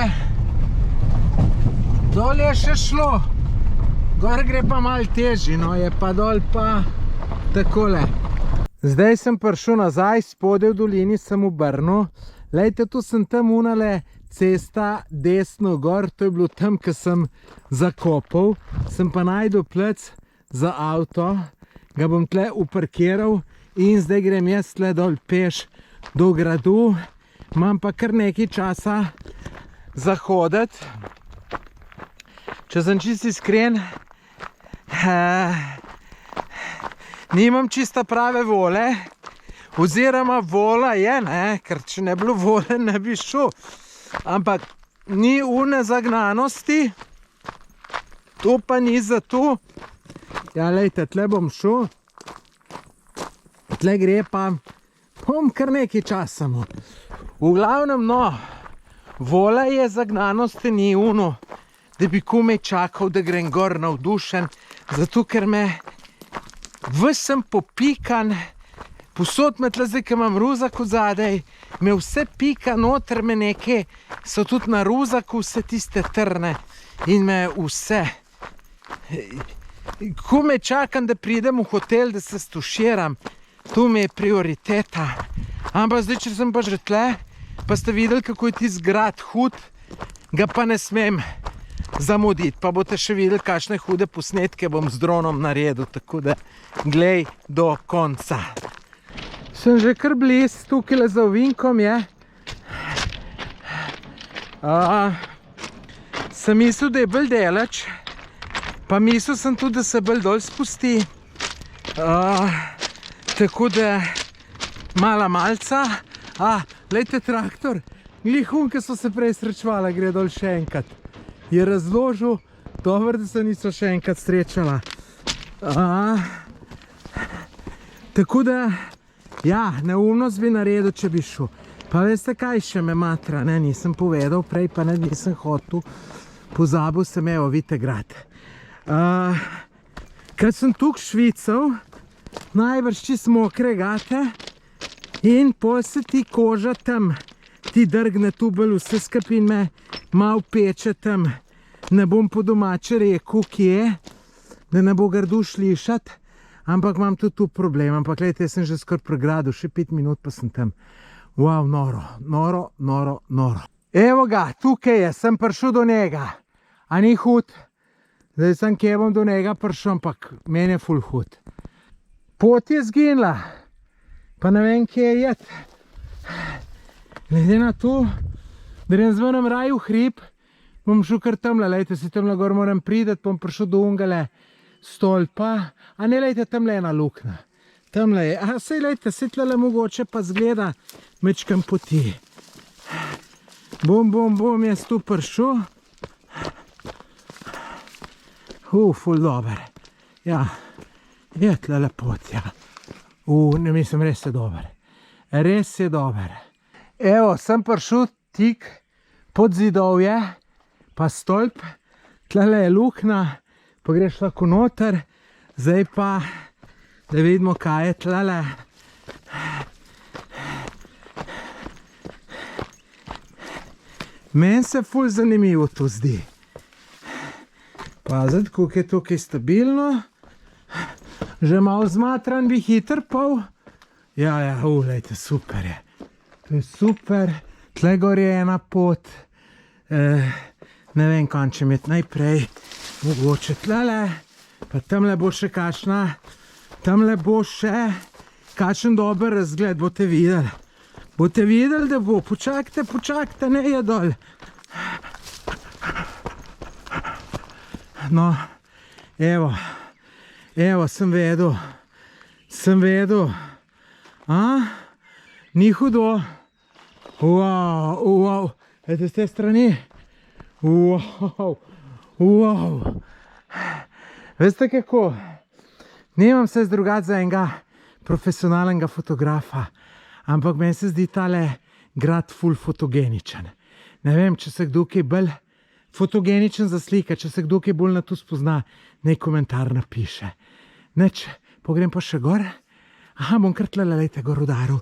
Dol je še šlo. Gor gre pa malo težji, no, je pa dol pa takole. Zdaj sem prišel nazaj, spodaj v dolini sem obrnil. Lejte, tu sem tam unale cesta desno gor, to je bilo tam, ko sem zakopal. Sem pa najdel plec za avto, ga bom tle uparkiral in zdaj grem jaz tle dol peš do gradu. Imam pa kar nekaj časa za hoditi. Če sem čisto iskren, nimam čista prave vole, oziroma vola je, ne, ker če ne bilo vole, ne bi šel. Ampak ni une zagnanosti, to pa ni zato. Ja, lejte, tle bom šel, tle gre pa, bom kar nekaj časa. V glavnem, no, vola je zagnanosti, ni uno, da bi komaj čakal, da grem gor navdušen, zato ker me vsem popikan, posod me tle zdaj, ki imam ruzak v zadej, me vse pika noter, me neke, so tudi na ruzaku vse tiste trne in me vse. Komaj čakam, da pridem v hotel, da se stuširam, to mi je prioriteta. Ampak zdaj, če sem pa že tle, pa ste videli, kako je tisti grad hud, ga pa ne smem zamuditi, pa boste še videli, kakšne hude posnetke bom z dronom naredil, tako da glej do konca. Sem že kar bliz, tukaj za ovinkom je. Sem mislil, da je bolj daleč, pa mislil sem tudi, da se bolj dol spusti. Tako da mala malca. Glejte traktor, glihun, ki so se prej srečevala, gre dol še enkrat. Je razložil, dobro, da se niso še enkrat srečala. Tako da, ja, neumnost bi naredil, če bi šel. Pa veste kaj še me matra, ne, nisem povedal prej, pa ne, nisem hotel. pozabil sem, evo, vidite grad. Kad sem tuk švical, najbrž čist mokre gate in pol se ti koža tam, ti drgne tubel vse skupaj in me mal peče tam. Ne bom po domače rekel, kje, da ne bo grdo slišat, ampak imam tudi tu problem. Ampak gledajte, jaz sem že skoraj pregradil, še 5 minut pa sem tam. Wow, noro. Evo ga, tukaj je, sem prišel do njega. A ni hud? Zdaj sem kje bom do njega prišel, ampak meni je ful hud. Pot je zginila, pa ne vem, kje je jet. Glede na to, da ne zvonem raj v hrib, bom šel kar tamle, lejte, se tamle gor moram prideti, bom prišel do ungale stolpa, a ne, lejte, tamle je ena luknja. Tamle je, a sej, lejte, se tlele mogoče pa zgleda mečkam poti. Bom jaz tu prišel. Ful dober. Ja, je tlele pot, ja. Ne mislim, res je dober. Res je dober. Evo, sem prišel tik pod zidovje, pa stolp, tlele je luknja, pa greš lahko noter, zdaj pa, da vidimo, kaj je tlele. Meni se ful zanimivo to zdi. Paziti, koliko je tukaj stabilno. Že malo zmatran bi hitr pol. Ja, lejte, super je. To je super. Tle gor je ena pot. Ne vem, kam če imeti najprej. Mogoče tlele. Pa tamle bo še kakšna. Tamle bo še kakšen dober razgled. Boste videli. Boste videli, da bo. Počakajte, ne je dol. No, evo, sem vedel. Ni hudo. Wow, vidite z te strani? Wow. Veste kako? Nemam se zdrugat za enega profesionalnega fotografa, ampak meni se zdi tale grad ful fotogeničen. Ne vem, če se kdo kaj bolj fotogeničen za slika, če se kdo kaj bolj na to spozna, nek komentar napiše. Neč, pogrem pa še gor. Aha, bom kar tlele, lejte, gor udaril.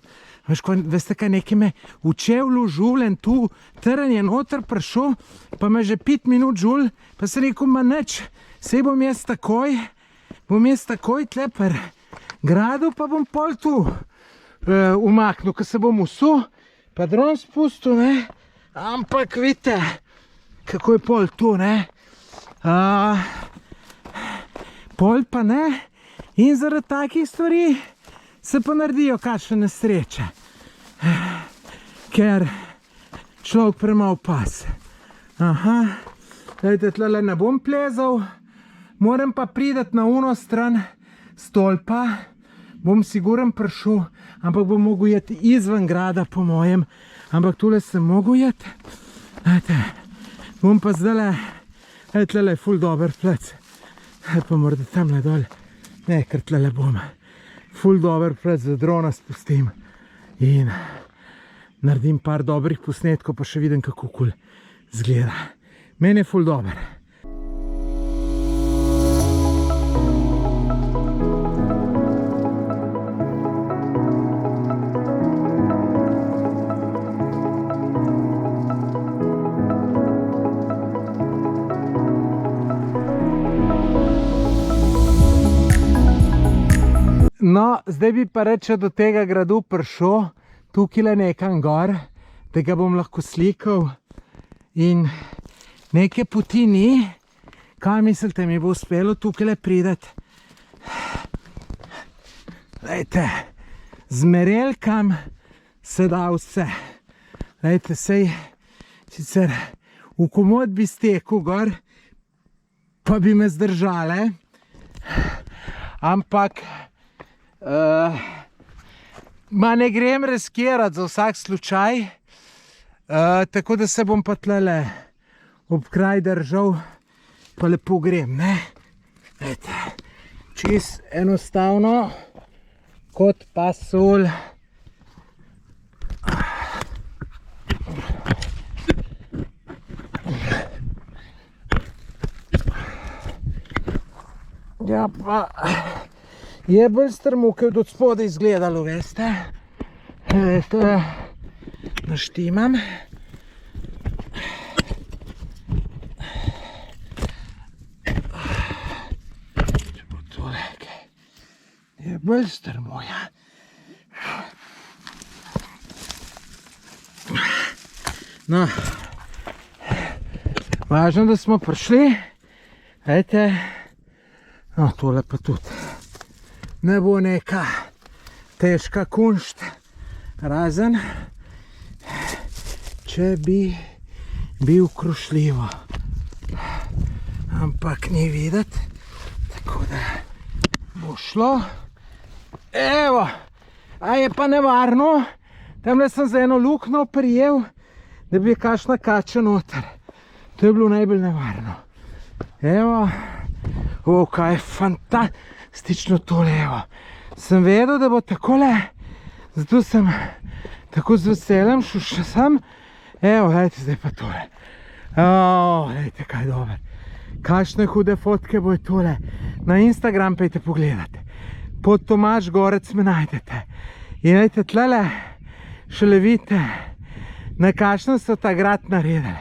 Veste kaj, nekaj me v čevlju žulen tu, teren je noter prišel, pa me že 5 minut žul, pa se rekel, ma neč, sej bom jaz takoj tle per gradu, pa bom pol tu umaknil, ko se bom usul, pa dron spustil, ne, ampak vidite, kako je pol tu, ne, pol pa ne, in zaradi takih stvari se pa naredijo kakšne nesreče, ker človek premal pas. Aha, gledajte, tlele ne bom plezal, moram pa prideti na uno stran stolpa, bom siguren prišel, ampak bom mogel jeti izven grada po mojem, ampak tule sem mogel jeti. Gledajte, bom pa zdajle, tlele je ful dober plec, pa morda tamle dol, ne, ker tlele bom. Ful dober plec, za drona spustim in naredim par dobrih posnetkov, pa še vidim, kako kul zgleda. Meni je ful dober. No, zdaj bi pa reče do tega gradu prišel, tukaj nekam gor, da ga bom lahko slikal in neke poti ni. Kaj mislite, mi bo uspelo tukaj prideti? Lejte, z merelkam se da vse. Lejte, sej sicer v komod bi stekel gor, pa bi me zdržale, ampak ma ne grem riskirati za vsak slučaj, tako da se bom pa tlele ob kraj držal, pa lepo grem, ne? Ejte, čist enostavno, kot pa sol. Ja, pa je bolj strmo, kot od spodaj izgledalo, veste. To naštimam. Če bo tole, je bolj strmo, ja. No, važno, da smo prišli. Ejte, no, tole pa tudi ne bo neka težka kunšt, razen če bi bil krušljivo. Ampak ni videti, tako da bo šlo. Evo, a je pa nevarno, tamle sem za eno luknjo prijel, da bi kakšna kača noter. To je bilo najbolj nevarno. Evo, kaj je fantastično tole, evo. Sem vedel, da bo takole, zato sem tako z veseljem šel še sem. Evo, gledajte, zdaj pa tole. Gledajte, kaj je dober. Kakšne hude fotke bo tole. Na Instagram pejte pogledati. Pod Tomaž Gorec me najdete. In gledajte, tlele šele vidite, na kakšnem so ta grad naredili.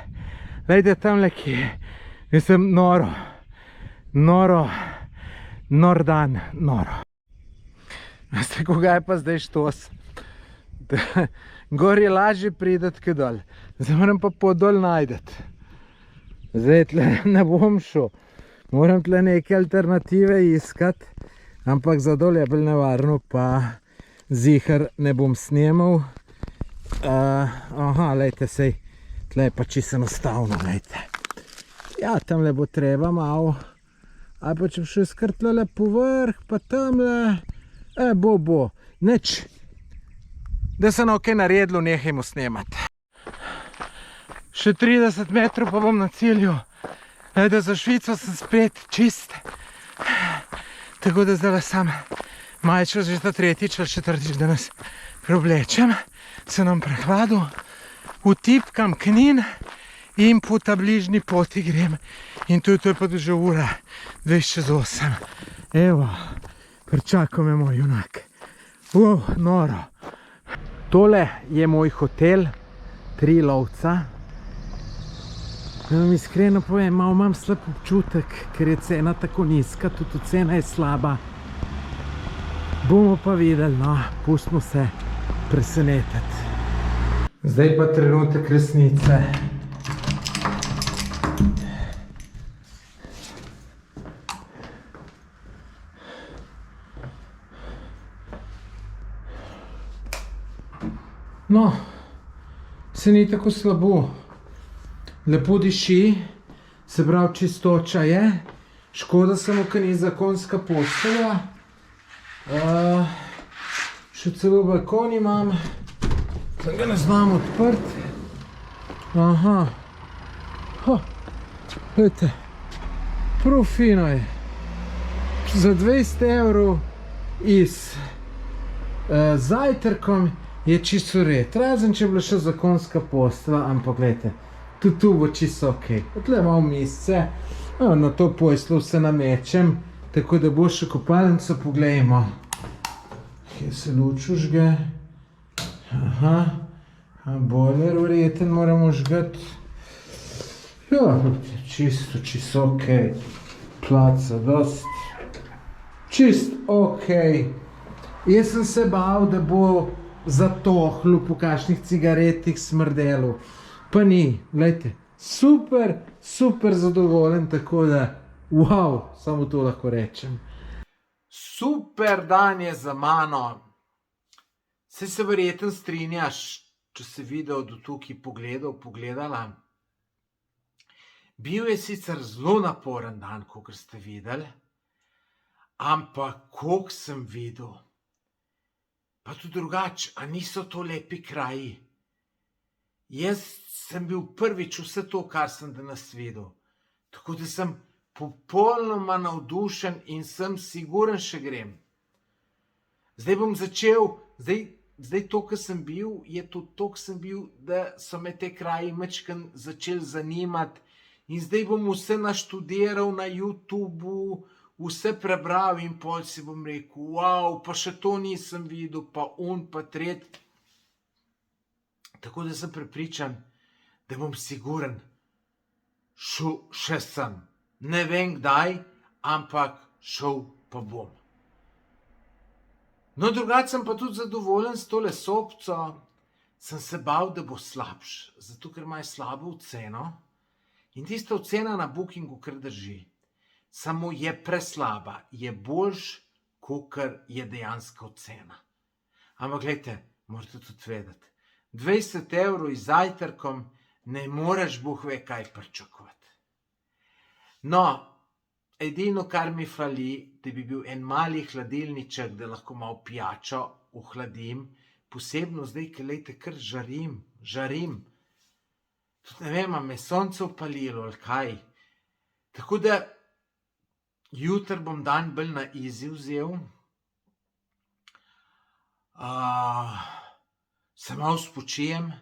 Gledajte, tamle kje. Mislim, noro. Nor dan, noro. Veste, koga je pa zdaj štos? Gor je lažje prideti, kot dol. Zdaj moram pa podol najdeti. Zdaj tle ne bom šel. Moram tle neke alternative iskati. Ampak za dol je bolj nevarno, pa zihar ne bom snemal. Aha, lejte, sej. Tle je pa čisto enostavno, lejte. Ja, tamle bo treba malo. Ali pa če bi še skrtlele po vrh, pa tamle. Bo. Nič. Da se nam kaj naredilo, nehajmo snemati. Še 30 metrov pa bom na cilju. Da za Švico sem spet čist. Tako da zdaj sam majčo že ta tretjič ali četrtič danes preoblečem. Se nam prehladil. Utipkam Knin in po ta bližnji poti grem. In to je pa že ura 2:08. Evo. Pričakal me moj junak. Noro. Tole je moj hotel, 3 lovca. Da vam iskreno povem, malo imam slab občutek, ker je cena tako nizka, tudi cena je slaba. Bomo pa videli, no, pustimo se presenetiti. Zdaj pa trenutek resnice. No, se ni tako slabo. Lepo diši, se pravi čistoča je. Škoda samo, ker ni zakonska postelja. Še celo balkon imam. Sem ga ne znam odprti. Aha. Gledajte, prav fino je. Za 20 evrov iz zajtrkom je čisto red, razen če je bila še zakonska postelja, ampak gledajte, tudi tu bo čisto ok. Tle malo misce, na to posteljo se namečem, tako da bo še kopalnico, poglejmo. Kje se luč užge? Aha, boiler verjeten moramo žgati. Ja, čisto ok, placa dost, čisto ok. Jaz sem se bal, da bo zatohlo po kakšnih cigaretih smrdelo. Pa ni, gledajte, super zadovoljen, tako da, wow, samo to lahko rečem. Super dan je za mano. Saj se verjetno strinjaš, če si video do tukaj pogledala. Bil je sicer zelo naporen dan, kakor ste videli, ampak koliko sem videl. Pa tudi drugače, a niso to lepi kraji? Jaz sem bil prvič vse to, kar sem danes videl. Tako da sem popolnoma navdušen in sem siguren, še grem. Zdaj bom začel, zdaj to, kar sem bil, je tudi to, kar sem bil, da so me te kraji majčkeno začeli zanimati. In zdaj bom vse naštudiral na YouTubeu, vse prebral in pol si bom rekel, wow, pa še to nisem videl, pa pa tret. Tako da sem prepričan, da bom siguren šel še sem. Ne vem kdaj, ampak šel pa bom. No, drugače sem pa tudi zadovoljen s tole sopco. Sem se bal, da bo slabš, zato ker imajo slabo oceno. In tista ocena na Bookingu kar drži. Samo je preslaba, je boljš, kakor je dejanska ocena. Ampak gledajte, morate tudi vedeti, 20 € z zajtrkom ne moreš Bog ve kaj pričakovati. No, edino, kar mi fali, da bi bil en mali hladilniček, da lahko malo pijačo ohladim, posebno zdaj, ker lejte, kar žarim. Tudi ne vem, a me sonce upalilo ali kaj. Tako da jutri bom dan bolj na easy vzel. Se malo spočijem,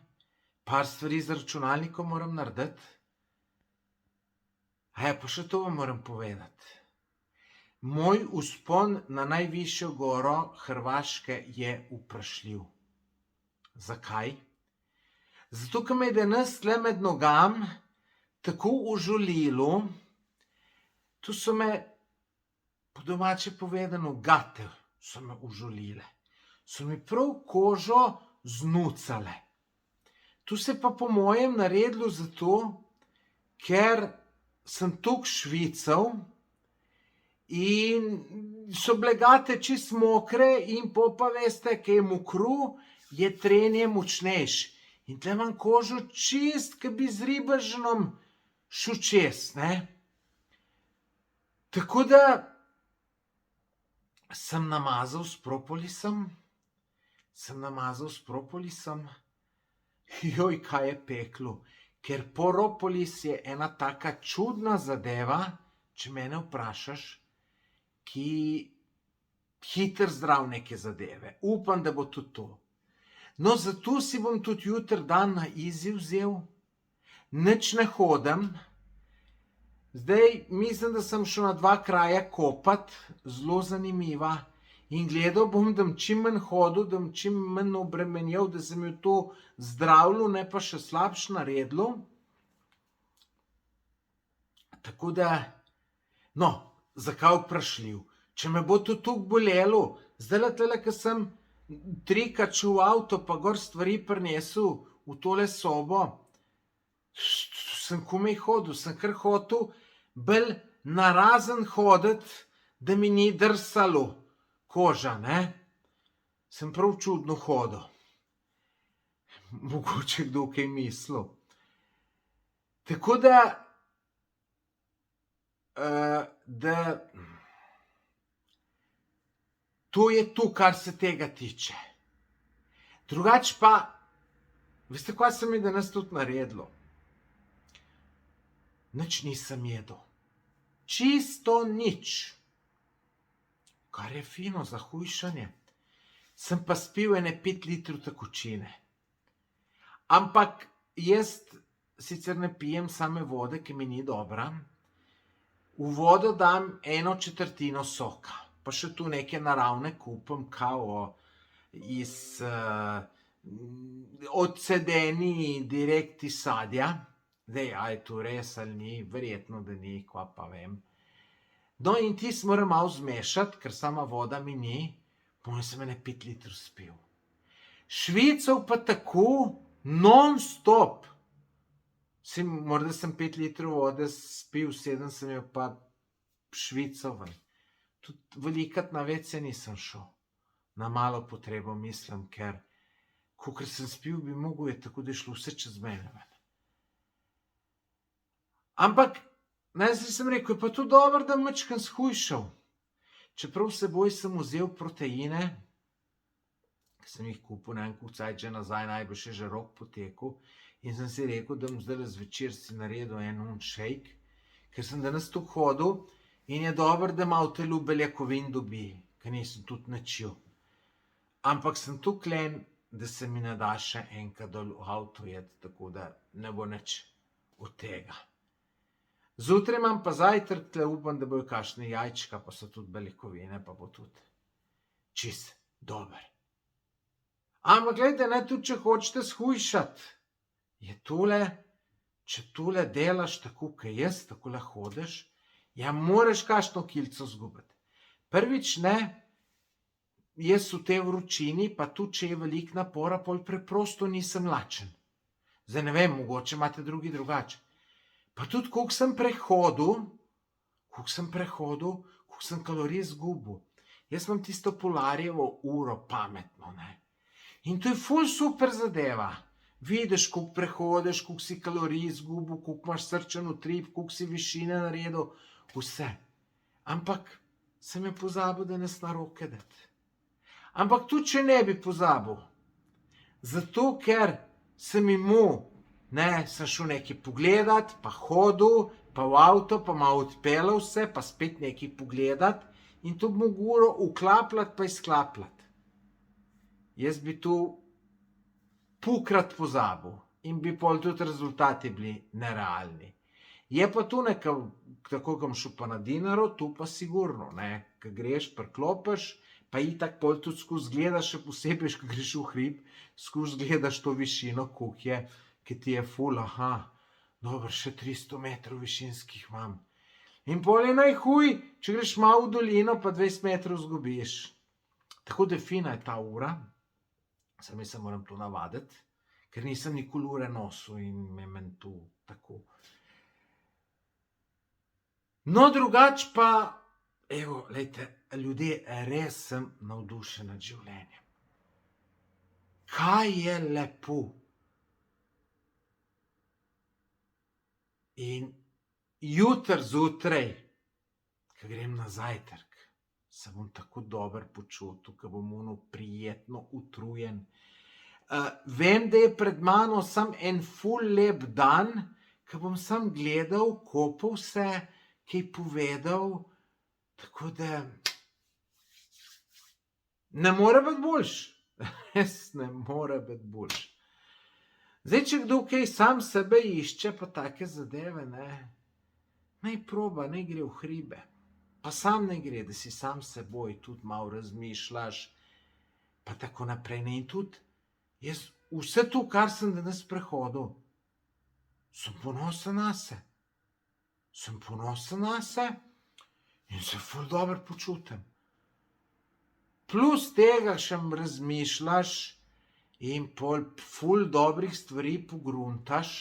par stvari z računalnikom moram narediti. Pa še to vam moram povedati. Moj vzpon na najvišjo goro Hrvaške je vprašljiv. Zakaj? Zato, ker me je danes tle med nogam tako užalilo, tu so me, po domače povedano, gate so me užalile. So mi prav kožo znucale. Tu se pa po mojem naredilo zato, ker sem toliko švical in so bile gate čist mokre in pa veste, kaj je mokru, je trenje močnejši. In tle imam kožo čist, ki bi z ribežnom šel čez, ne. Tako da sem namazal s propolisom. Joj, kaj je peklo. Ker propolis je ena taka čudna zadeva, če mene vprašaš, ki hitro zdrav neke zadeve. Upam, da bo tudi to. No, zato si bom tudi jutri dan na easy vzel. Nič ne hodim. Zdaj, mislim, da sem šel na 2 kraja kopat, zelo zanimiva. In gledal bom, da bom čim manj hodil, da bom čim manj obremenjev, da sem jo to zdravilo, ne pa še slabš naredilo. Tako da, no, zakaj vprašljiv? Če me bo to toliko bolelo, zdajle tele, ko sem 3-krat šel v avto, pa gor stvari prinesel v tole sobo, sem komaj hodil, sem kar hotel bolj narazen hoditi, da mi ni drsalo koža, ne. Sem prav čudno hodil. Mogoče kdo kaj mislil. Tako da, to je to, kar se tega tiče. Drugače pa, veste, kaj se mi danes tudi naredilo? Nič nisem jedel. Čisto nič. Kar je fino za hujšanje. Sem pa spil ene 5 litrov tekočine. Ampak jaz sicer ne pijem same vode, ki mi ni dobra. V vodo dam 1/4 soka. Pa še tu neke naravne kupim, kao iz odcedeni direkt iz sadja. Zdaj, a je to res ali ni, verjetno, da ni, kva pa vem. No, in tis moram malo zmešati, ker sama voda mi ni, potem sem ene 5 litrov spil. Švical pa tako non-stop. Morda sem 5 litrov vode spil, 7 sem jo pa švical ven. Tudi velikrat na WC nisem šel. Na malo potrebo mislim, ker kakor sem spil, bi mogel je tako, da je šlo vse čez mene ven. Ampak, najzdaj sem rekel, je pa to dobro, da majčkeno shujšal. Čeprav s seboj sem vzel proteine, ki sem jih kupil na en kucajt že nazaj, najbrž je že rok potekel, in sem si rekel, da bom zdaj zvečer si naredil en shake, ker sem danes tu hodil in je dobro, da malo telo beljakovin dobi, ker nisem tudi načil. Ampak sem tu klen, da se mi ne da še enkrat dol v avto jeti, tako da ne bo nič od tega. Zjutraj imam pa zajtrk, tle upam, da bojo kakšne jajčka, pa so tudi beljakovine, pa bo tudi čist dober. Ampak gledajte, ne, tudi če hočete shujšati, je tole, če tole delaš tako, kot jaz, takole hodiš, ja, moraš kakšno kilco zgubiti. Prvič ne, jaz v tej vročini, pa tudi če je veliko napora, pol preprosto nisem lačen. Zdaj ne vem, mogoče imate drugi drugače. Pa tudi, koliko sem prehodil, koliko sem kalorij izgubil. Jaz imam tisto Polarjevo uro pametno, ne. In to je ful super zadeva. Vidiš, koliko prehodiš, koliko si kalorij izgubil, koliko imaš srčen utrip, koliko si višine naredil, vse. Ampak sem je pozabil danes na roke dati. Ampak tudi, če ne bi pozabil, zato ker sem imel, ne, sem šel nekaj pogledat, pa hodil, pa v avto, pa malo odpeljal se, pa spet nekaj pogledat in to bi moglo vklapljati pa izklapljati. Jaz bi tu pukrat pozabil in bi pol tudi rezultati bili nerealni. Je pa tu nekaj, tako kam šel pa na Dinaro, tu pa sigurno, ne, ko greš, priklopiš, pa itak pol tudi skozi gledaš, še posebej, ko greš v hrib, skozi gledaš to višino, koliko je, ki ti je ful, dobro, še 300 metrov višinskih imam. In pol je najhuj, če greš malo v dolino, pa 20 metrov zgubiš. Tako da fina je ta ura, samo jaz se moram to navaditi, ker nisem nikoli ure nosil in me meni tu tako. No, drugače pa, evo, lejte, ljudje, res sem navdušen nad življenjem. Kaj je lepo. In jutri zjutraj, ko grem na zajtrk, se bom tako dobro počutil, ko bom ono prijetno utrujen. Vem, da je pred mano sam en ful lep dan, ko bom sam gledal, kopal se, kaj povedal, tako da ne more biti boljš. Res ne more biti boljš. Zdaj, če kdo kaj sam sebe išče, pa take zadeve, ne, naj proba, naj gre v hribe. Pa sam naj gre, da si sam seboj tudi malo razmišljaš, pa tako naprej. Ne, in tudi, jaz vse to, kar sem danes prehodil, sem ponosen nase. Sem ponosen nase in se ful dobro počutim. Plus tega še razmišljaš in pol ful dobrih stvari pogruntaš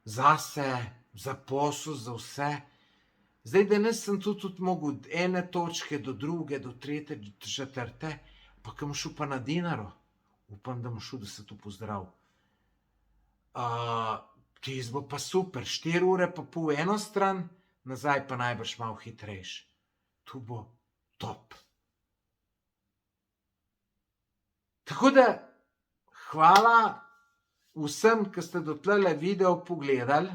zase, za posel, za vse. Zdaj, danes sem tudi mogel od ene točke do druge, do tretje, do četrte, pa ko bom šel pa na Dinaro, upam, da bom šel, da se tu pozdrav. Tis bo pa super, 4 ure pa pol eno stran, nazaj pa najbrž malo hitrejš. Tu bo top. Tako da, hvala vsem, ki ste dotlele video pogledali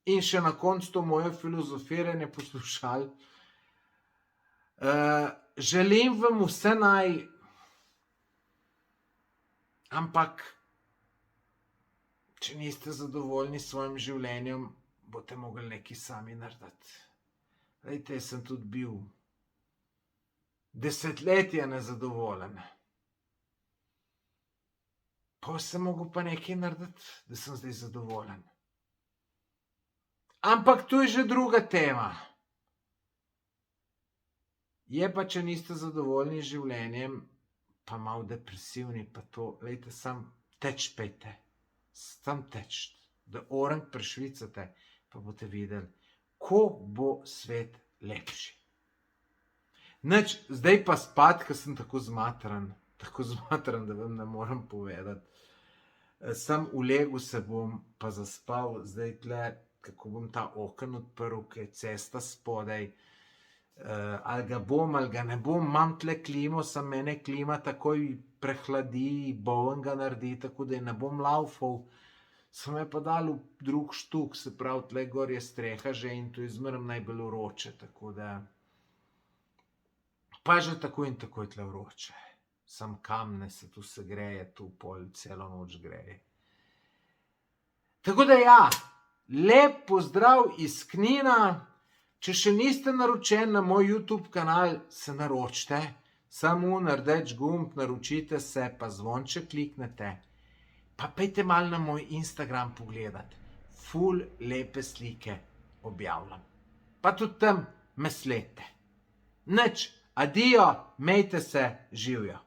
in še na koncu to moje filozofiranje poslušali. Želim vam vse naj, ampak če niste zadovoljni s svojim življenjem, boste mogli nekaj sami narediti. Glejte, jaz sem tudi bil desetletja nezadovoljen. Pa sem mogel pa nekaj narediti, da sem zdaj zadovoljen. Ampak to je že druga tema. Je pa, če niste zadovoljni z življenjem, pa malo depresivni, pa to, glejte, sam teč pejte. Sam teč, da orang prešvicate, pa boste videli, ko bo svet lepši. Nič, zdaj pa spat, ker sem tako zmatran, da vam ne morem povedati. Sam ulegel se bom, pa zaspal, zdaj tle, kako bom ta oken odprl, ker je cesta spodaj. Ali ga bom, ali ga ne bom, imam tle klimo, sam mene klima takoj prehladi, boven ga naredi, tako da ne bom laufal. Sem je pa dal v drug štuk, se pravi, tle gor je streha že in to je zmeraj najbolj vroče, tako da pa že tako in tako je tle vroče. Sam kamne se tu se greje, tu pol celo noč greje. Tako da ja, lep pozdrav iz Knina. Če še niste naročeni na moj YouTube kanal, se naročite. Samo naredeč gumb, naročite se, pa zvonček kliknete. Pa pejte malo na moj Instagram pogledat. Ful lepe slike objavljam. Pa tudi tam me sledite. Nič, adijo, mejte se, živjo.